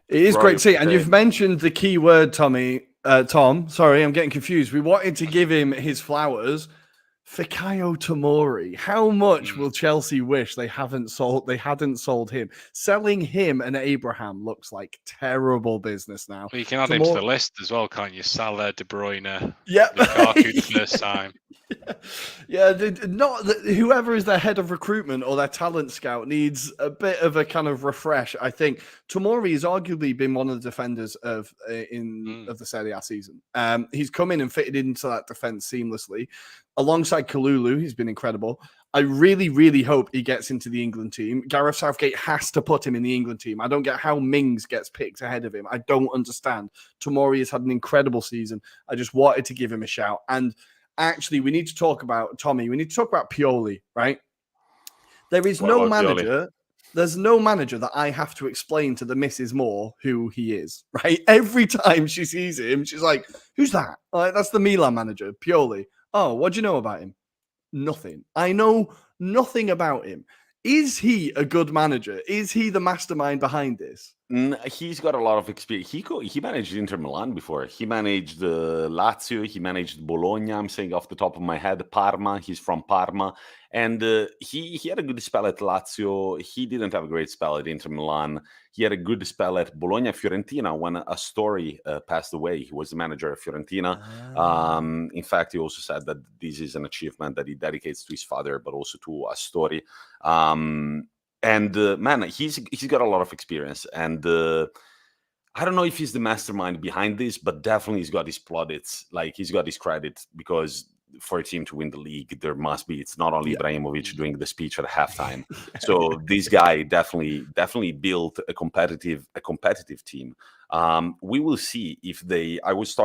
Speaker 2: It is great to see. And you've mentioned the key word, Tom. Sorry, I'm getting confused. We wanted to give him his flowers. Fikayo Tomori. How much will Chelsea wish they hadn't sold him? Selling him and Abraham looks like terrible business now.
Speaker 3: Well, you can add him to the list as well, can't you? Salah, De Bruyne,
Speaker 2: Yep.
Speaker 3: Lukaku the first time.
Speaker 2: Yeah, whoever is their head of recruitment or their talent scout needs a bit of a kind of refresh. I think Tomori has arguably been one of the defenders of the Serie A season. He's come in and fitted into that defense seamlessly. Alongside Kalulu, he's been incredible. I really, really hope he gets into the England team. Gareth Southgate has to put him in the England team. I don't get how Mings gets picked ahead of him. I don't understand. Tomori has had an incredible season. I just wanted to give him a shout. And actually, we need to talk about Tommy. We need to talk about Pioli, right? There is no manager. There's no manager that I have to explain to the Mrs. Moore who he is, right? Every time she sees him, she's like, "Who's that?" Like, that's the Milan manager, Pioli. Oh, what do you know about him? Nothing. I know nothing about him. Is he a good manager? Is he the mastermind behind this?
Speaker 1: He's got a lot of experience. He managed Inter Milan before. He managed Lazio. He managed Bologna. I'm saying off the top of my head, Parma. He's from Parma, and he had a good spell at Lazio. He didn't have a great spell at Inter Milan. He had a good spell at Bologna, Fiorentina. When Astori passed away, he was the manager of Fiorentina. In fact, he also said that this is an achievement that he dedicates to his father, but also to Astori. And man, he's got a lot of experience, and I don't know if he's the mastermind behind this, but definitely he's got his plaudits, like he's got his credit, because for a team to win the league, there must be. It's not only Ibrahimovic doing the speech at halftime. So this guy definitely built a competitive team. We will see if they. I was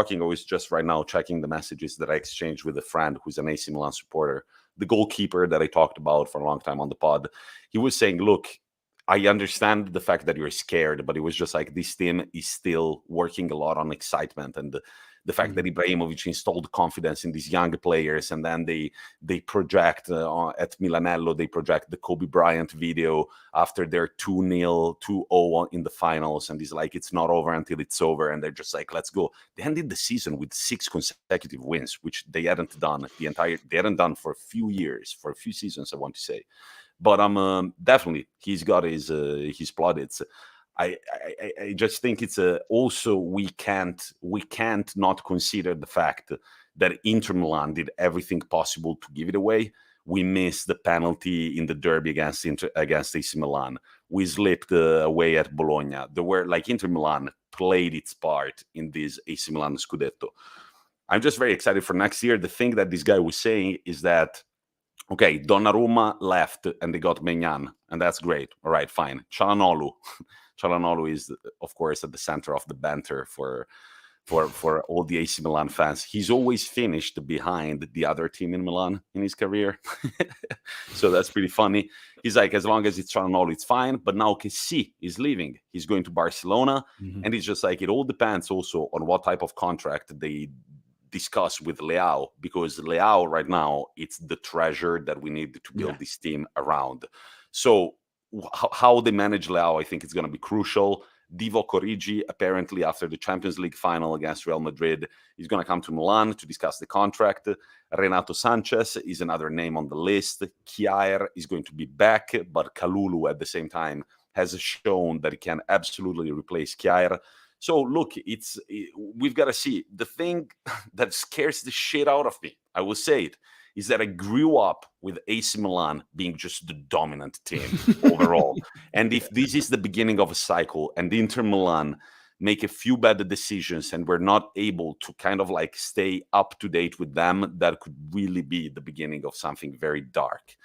Speaker 1: just right now checking the messages that I exchanged with a friend who's an AC Milan supporter. The goalkeeper that I talked about for a long time on the pod, he was saying, look, I understand the fact that you're scared, but it was just like this team is still working a lot on excitement, and the fact that Ibrahimovic installed confidence in these young players, and then they project at Milanello, they project the Kobe Bryant video after their 2-0, 2-0 in the finals, and he's like, it's not over until it's over, and they're just like, let's go. They ended the season with 6 consecutive wins, which they hadn't done for a few years, for a few seasons, I want to say. But definitely he's got his plaudits. I just think it's also we can't not consider the fact that Inter Milan did everything possible to give it away. We missed the penalty in the derby against AC Milan. We slipped away at Bologna. Inter Milan played its part in this AC Milan Scudetto. I'm just very excited for next year. The thing that this guy was saying is that, okay, Donnarumma left and they got Maignan, and that's great. All right, fine. Çalhanoğlu is, of course, at the center of the banter for all the AC Milan fans. He's always finished behind the other team in Milan in his career. So that's pretty funny. He's like, as long as it's Çalhanoğlu, it's fine. But now Kessie is leaving. He's going to Barcelona. And it's just like, it all depends also on what type of contract they discuss with Leao, because Leao right now, it's the treasure that we need to build this team around. So how they manage Leao, I think it's going to be crucial. Divock Origi, apparently after the Champions League final against Real Madrid, he's going to come to Milan to discuss the contract. Renato Sanchez is another name on the list. Kjaer is going to be back, but Kalulu at the same time has shown that he can absolutely replace Kjaer. So look, we've got to see. The thing that scares the shit out of me, I will say it, is that I grew up with AC Milan being just the dominant team overall. And if this is the beginning of a cycle and Inter Milan make a few bad decisions and we're not able to kind of like stay up to date with them, that could really be the beginning of something very dark.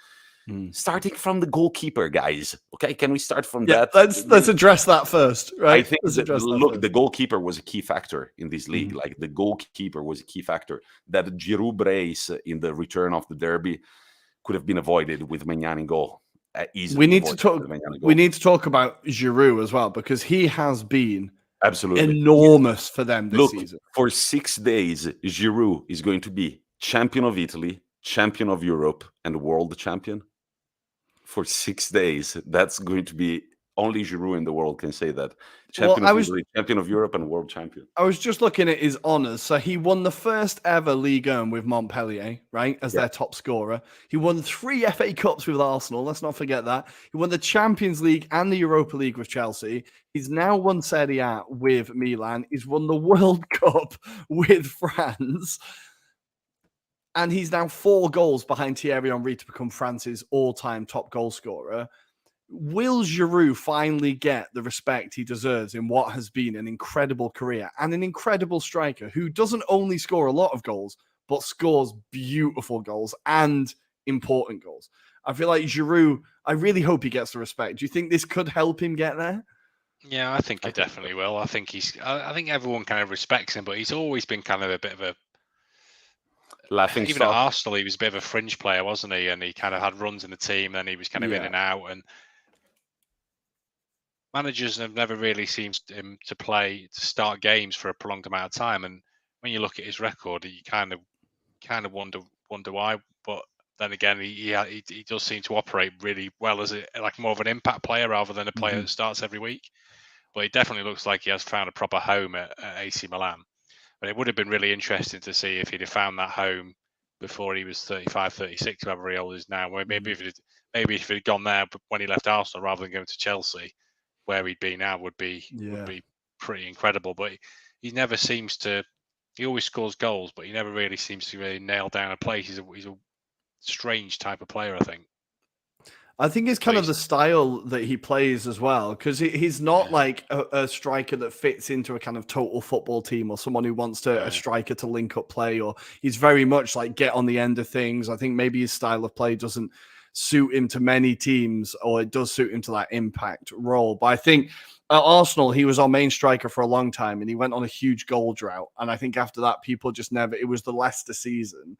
Speaker 1: Starting from the goalkeeper, guys. Okay, can we start from that?
Speaker 2: Let's address that first, right?
Speaker 1: I think the goalkeeper was a key factor in this league. Like the goalkeeper was a key factor. That Giroud brace in the return of the derby could have been avoided with Maignan in goal.
Speaker 2: We need to talk about Giroud as well, because he has been
Speaker 1: absolutely
Speaker 2: enormous for them this season.
Speaker 1: For 6 days, Giroud is going to be champion of Italy, champion of Europe, and world champion. For 6 days, that's going to be Only Giroud in the world can say that. Champion of Italy, champion of Europe, and world champion.
Speaker 2: I was just looking at his honours. So he won the first ever Ligue 1 with Montpellier, right, as their top scorer. He won 3 FA Cups with Arsenal. Let's not forget that. He won the Champions League and the Europa League with Chelsea. He's now won Serie A with Milan. He's won the World Cup with France. And he's now 4 goals behind Thierry Henry to become France's all-time top goal scorer. Will Giroud finally get the respect he deserves in what has been an incredible career and an incredible striker who doesn't only score a lot of goals, but scores beautiful goals and important goals? I feel like Giroud, I really hope he gets the respect. Do you think this could help him get there?
Speaker 3: Yeah, I think it definitely will. I think everyone kind of respects him, but he's always been kind of a bit of a
Speaker 1: laughing
Speaker 3: stock. Even at Arsenal, he was a bit of a fringe player, wasn't he? And he kind of had runs in the team, and he was kind of in and out. And managers have never really seemed him to start games for a prolonged amount of time. And when you look at his record, you kind of wonder why. But then again, he does seem to operate really well as like more of an impact player rather than a player that starts every week. But he definitely looks like he has found a proper home at AC Milan. But it would have been really interesting to see if he'd have found that home before he was 35, 36, whoever he is now. Maybe if he'd gone there when he left Arsenal rather than going to Chelsea, where he'd be now would be pretty incredible. But he never seems to. He always scores goals, but he never really seems to really nail down a place. He's a strange type of player, I think.
Speaker 2: I think it's kind of the style that he plays as well, because he's not like a striker that fits into a kind of total football team or someone who wants a striker to link up play, or he's very much like get on the end of things. I think maybe his style of play doesn't suit him to many teams, or it does suit him to that impact role. But I think at Arsenal, he was our main striker for a long time, and he went on a huge goal drought. And I think after that, people just never, it was the Leicester season.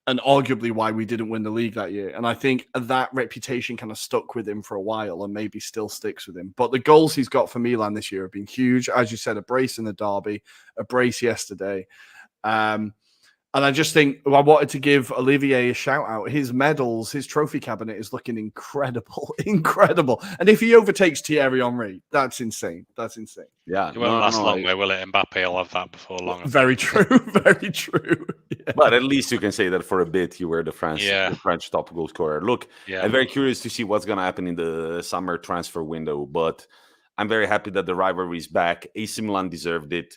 Speaker 2: And arguably why we didn't win the league that year. And I think that reputation kind of stuck with him for a while and maybe still sticks with him. But the goals he's got for Milan this year have been huge. As you said, a brace in the derby, a brace yesterday. And I just think I wanted to give Olivier a shout out. His medals, his trophy cabinet is looking incredible, incredible. And if he overtakes Thierry Henry, that's insane. That's insane.
Speaker 3: Yeah, it won't last long, though, will it? Mbappe will have that before long.
Speaker 2: Very true, very true. Yeah.
Speaker 1: But at least you can say that for a bit you were the French top goal scorer. Look, I'm very curious to see what's going to happen in the summer transfer window. But I'm very happy that the rivalry is back. AC Milan deserved it.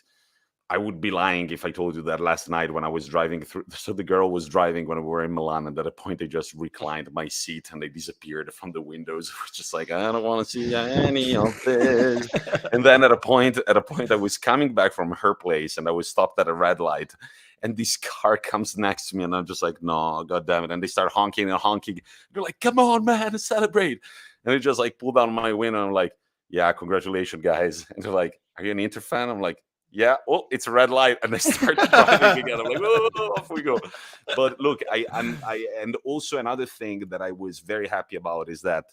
Speaker 1: I would be lying if I told you that last night when I was driving through. So the girl was driving when we were in Milan, and at a point they just reclined my seat and they disappeared from the windows. It was just like, I don't want to see any of this. And then at a point, I was coming back from her place and I was stopped at a red light. And this car comes next to me, and I'm just like, no, God damn it. And they start honking and honking. They're like, come on, man, celebrate. And they just like pull down my window. And I'm like, yeah, congratulations, guys. And they're like, are you an Inter fan? I'm like, yeah, oh, it's a red light, and I start driving again. I'm like, oh, off we go. But look, and also another thing that I was very happy about is that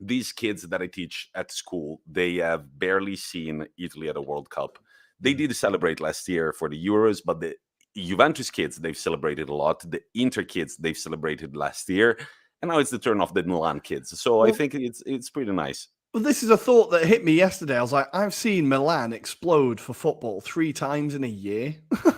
Speaker 1: these kids that I teach at school, they have barely seen Italy at a World Cup. They did celebrate last year for the Euros, but the Juventus kids, they've celebrated a lot. The Inter kids, they've celebrated last year, and now it's the turn of the Milan kids. So I think it's pretty nice.
Speaker 2: Well, this is a thought that hit me yesterday. I was like, I've seen Milan explode for football 3 times in a year,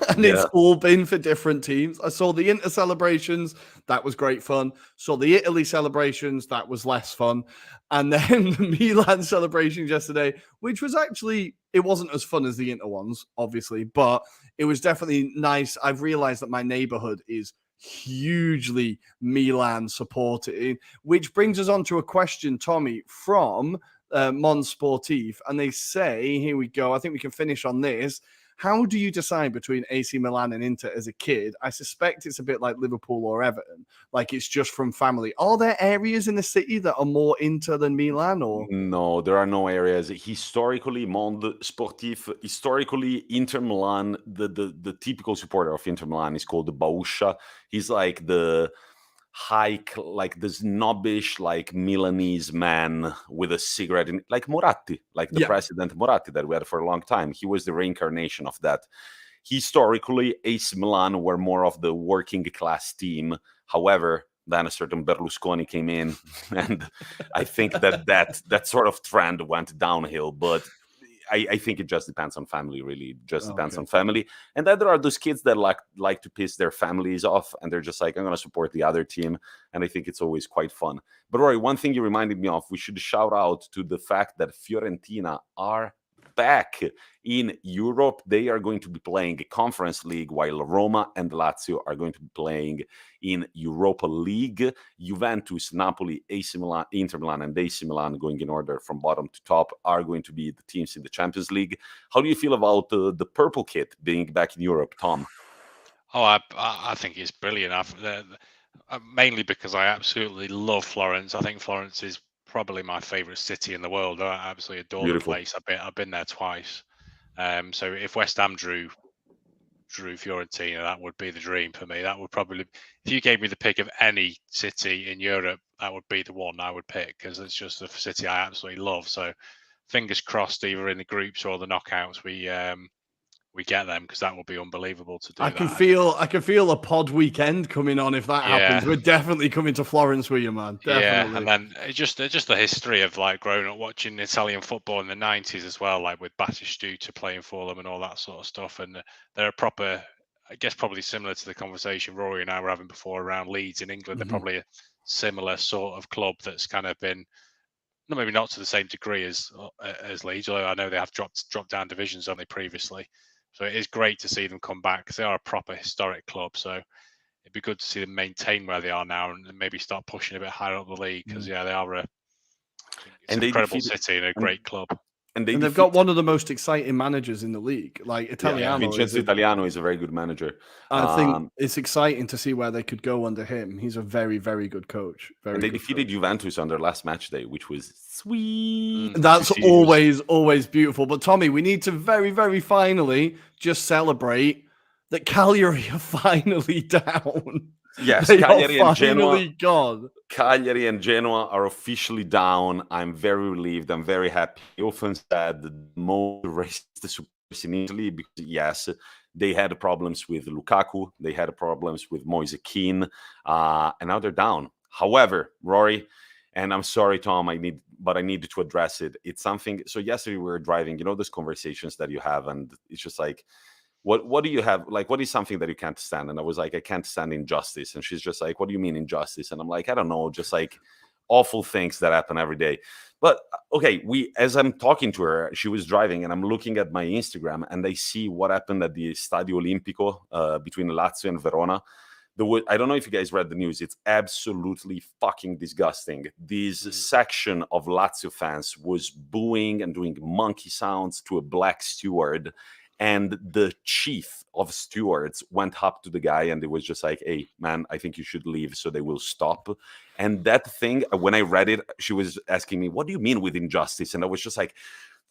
Speaker 2: and it's all been for different teams. I saw the Inter celebrations. That was great fun. Saw the Italy celebrations. That was less fun. And then the Milan celebrations yesterday, which was actually, it wasn't as fun as the Inter ones, obviously, but it was definitely nice. I've realized that my neighborhood is hugely Milan supported, which brings us on to a question, Tommy, from Mon Sportif, and they say, here we go, I think we can finish on this. How do you decide between AC Milan and Inter as a kid? I suspect it's a bit like Liverpool or Everton, like it's just from family. Are there areas in the city that are more Inter than Milan? Or
Speaker 1: no, there are no areas. Historically, Monde Sportif, Inter Milan, the typical supporter of Inter Milan is called the Bauscia. He's like the like the snobbish, like Milanese man with a cigarette, like Moratti, like the president Moratti that we had for a long time. He was the reincarnation of that. Historically, AC Milan were more of the working class team. However, then a certain Berlusconi came in, and I think that sort of trend went downhill. But I think it just depends on family, really. It just depends on family. And then there are those kids that like to piss their families off, and they're just like, I'm going to support the other team. And I think it's always quite fun. But Rory, one thing you reminded me of, we should shout out to the fact that Fiorentina are back in Europe. They are going to be playing a Conference League, while Roma and Lazio are going to be playing in Europa League. Juventus, Napoli, AC Milan, Inter Milan, and AC Milan, going in order from bottom to top, are going to be the teams in the Champions League. How do you feel about the purple kit being back in Europe, Tom?
Speaker 3: Oh, I think it's brilliant. Mainly because I absolutely love Florence. I think Florence is probably my favorite city in the world. I absolutely adore
Speaker 1: Beautiful.
Speaker 3: the place. I've been there twice. So if West Ham drew Fiorentina, that would be the dream for me. That would probably, if you gave me the pick of any city in Europe, that would be the one I would pick, because it's just a city I absolutely love. So fingers crossed, either in the groups or the knockouts, we get them, because that will be unbelievable to do.
Speaker 2: I can feel a pod weekend coming on if that happens. We're definitely coming to Florence with you, man. Definitely.
Speaker 3: Yeah, and then just the history of like growing up watching Italian football in the 90s as well, like with Batistuta playing for them and all that sort of stuff. And they're a proper, I guess, probably similar to the conversation Rory and I were having before around Leeds in England. They're probably a similar sort of club that's kind of been, maybe not to the same degree as Leeds, although I know they have dropped down divisions, haven't they, previously. So it is great to see them come back, because they are a proper historic club. So it'd be good to see them maintain where they are now and maybe start pushing a bit higher up the league, because they are an incredible city and a great club.
Speaker 2: And they've got one of the most exciting managers in the league. Like Italiano.
Speaker 1: Vincenzo Italiano is a very good manager.
Speaker 2: I think it's exciting to see where they could go under him. He's a very, very good coach.
Speaker 1: And they defeated Juventus on their last match day, which was sweet.
Speaker 2: That's always beautiful. But Tommy, we need to very, very finally just celebrate that Cagliari are finally down.
Speaker 1: Yes,
Speaker 2: Cagliari and Genoa. Gone.
Speaker 1: Cagliari and Genoa are officially down. I'm very relieved. I'm very happy. I often said the most racist supporters in Italy, because yes, they had problems with Lukaku. They had problems with Moise Kean, and now they're down. However, Rory, and I'm sorry, Tom, I needed to address it. It's something. So yesterday we were driving. You know those conversations that you have, and it's just like, what do you have? Like, what is something that you can't stand? And I was like, I can't stand injustice. And she's just like, what do you mean injustice? And I'm like, I don't know, just like awful things that happen every day. But okay, as I'm talking to her, she was driving, and I'm looking at my Instagram, and I see what happened at the Stadio Olimpico between Lazio and Verona. I don't know if you guys read the news. It's absolutely fucking disgusting. This section of Lazio fans was booing and doing monkey sounds to a black steward. And the chief of stewards went up to the guy, and it was just like, hey, man, I think you should leave so they will stop. And that thing, when I read it, she was asking me, what do you mean with injustice? And I was just like,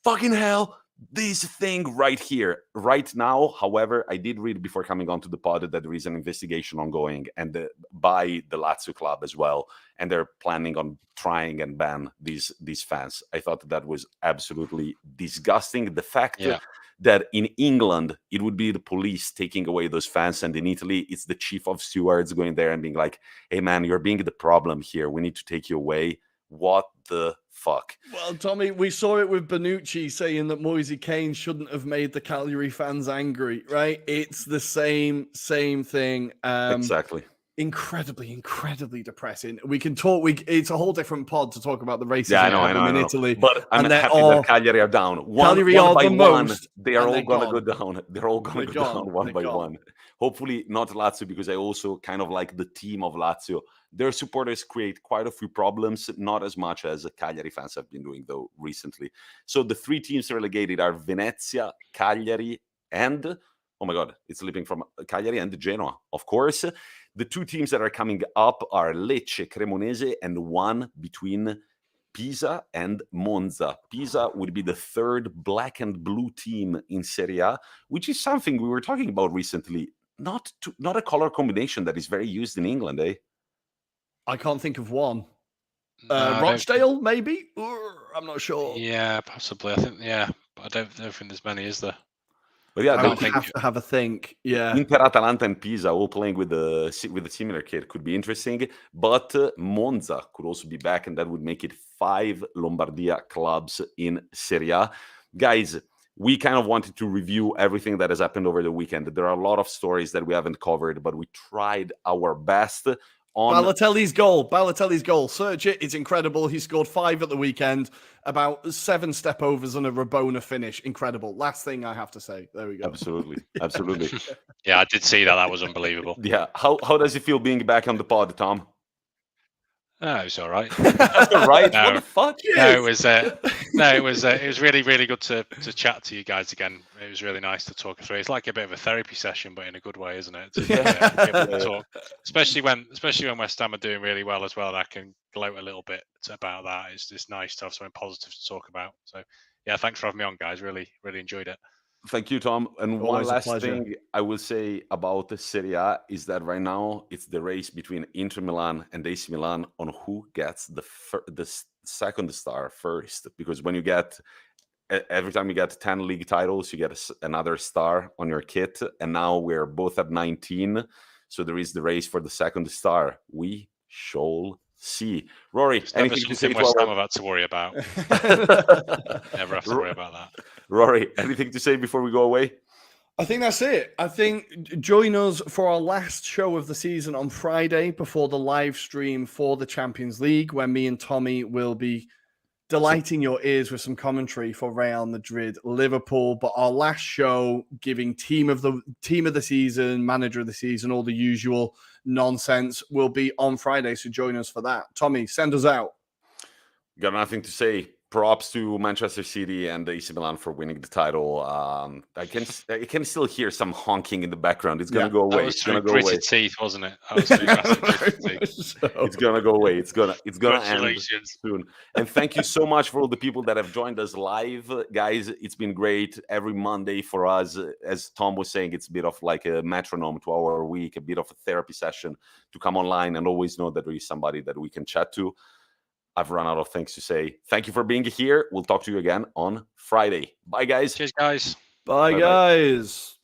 Speaker 1: fucking hell, this thing right here, right now. However, I did read before coming on to the pod that there is an investigation ongoing by the Lazio club as well. And they're planning on trying and ban these fans. I thought that was absolutely disgusting. The fact that in England, it would be the police taking away those fans, and in Italy, it's the chief of stewards going there and being like, hey, man, you're being the problem here. We need to take you away. What the fuck?
Speaker 2: Well, Tommy, we saw it with Bonucci saying that Moise Kean shouldn't have made the Cagliari fans angry, right? It's the same thing.
Speaker 1: Exactly.
Speaker 2: Incredibly depressing. We can talk. It's a whole different pod to talk about the racism
Speaker 1: I know.
Speaker 2: in Italy.
Speaker 1: But I'm happy that Cagliari are down. Cagliari
Speaker 2: are
Speaker 1: by
Speaker 2: the
Speaker 1: one.
Speaker 2: most,
Speaker 1: they are all going to go down. They're all going to go down one by one. Hopefully not Lazio, because I also kind of like the team of Lazio. Their supporters create quite a few problems, not as much as Cagliari fans have been doing, though, recently. So the three teams relegated are Venezia, Cagliari, and, oh my God, it's slipping from Cagliari and Genoa, of course. The two teams that are coming up are Lecce, Cremonese, and one between Pisa and Monza. Pisa would be the third black and blue team in Serie A, which is something we were talking about recently. Not a color combination that is very used in England, eh?
Speaker 2: I can't think of one. Rochdale, maybe? I'm not sure.
Speaker 3: Yeah, possibly. I think, but I don't think there's many, is there?
Speaker 1: But yeah,
Speaker 2: I
Speaker 3: don't
Speaker 2: would
Speaker 3: think-
Speaker 2: have to have a think. Yeah.
Speaker 1: Inter, Atalanta, and Pisa all playing with a similar kit could be interesting. But Monza could also be back, and that would make it 5 Lombardia clubs in Serie A. Guys, we kind of wanted to review everything that has happened over the weekend. There are a lot of stories that we haven't covered, but we tried our best.
Speaker 2: Balotelli's goal. Search it. It's incredible. He scored 5 at the weekend, about 7 step-overs and a Rabona finish. Incredible. Last thing I have to say. There we go.
Speaker 1: Absolutely. Absolutely.
Speaker 3: Yeah, I did see that. That was unbelievable.
Speaker 1: Yeah. How does it feel being back on the pod, Tom?
Speaker 3: No, it was all right.
Speaker 1: That's all right.
Speaker 3: No.
Speaker 1: What the fuck?
Speaker 3: No, it was really, really good to chat to you guys again. It was really nice to talk through. It's like a bit of a therapy session, but in a good way, isn't it? To, be able to talk, especially when West Ham are doing really well as well. And I can gloat a little bit about that. It's nice to have something positive to talk about. So yeah, thanks for having me on, guys. Really, really enjoyed it.
Speaker 1: Thank you, Tom. And
Speaker 2: Always a
Speaker 1: one last
Speaker 2: pleasure.
Speaker 1: thing I will say about the Serie A is that right now it's the race between Inter Milan and AC Milan on who gets the second star first. Because when you get every time you get 10 league titles, you get another star on your kit. And now we're both at 19, so there is the race for the second star. We shall see. Rory,
Speaker 3: It's never
Speaker 1: anything to say
Speaker 3: something
Speaker 1: to
Speaker 3: West Ham
Speaker 1: our...
Speaker 3: have had to worry about. Never have to worry about that.
Speaker 1: Rory, anything to say before we go away?
Speaker 2: I think that's it. I think join us for our last show of the season on Friday before the live stream for the Champions League, where me and Tommy will be delighting your ears with some commentary for Real Madrid, Liverpool. But our last show, giving team of the season, manager of the season, all the usual nonsense, will be on Friday. So join us for that. Tommy, send us out.
Speaker 1: Got nothing to say. Props to Manchester City and AC Milan for winning the title. I can still hear some honking in the background. It's gonna go away.
Speaker 3: That was
Speaker 1: It's gonna
Speaker 3: through
Speaker 1: go away.
Speaker 3: gritted teeth, wasn't it? That was through massive gritted teeth.
Speaker 1: It's gonna go away. It's gonna end
Speaker 3: Congratulations.
Speaker 1: soon. And thank you so much for all the people that have joined us live, guys. It's been great every Monday for us. As Tom was saying, it's a bit of like a metronome to our week, a bit of a therapy session to come online and always know that there is somebody that we can chat to. I've run out of things to say. Thank you for being here. We'll talk to you again on Friday. Bye, guys.
Speaker 3: Cheers, guys.
Speaker 2: Bye,
Speaker 1: Bye-bye.
Speaker 2: guys.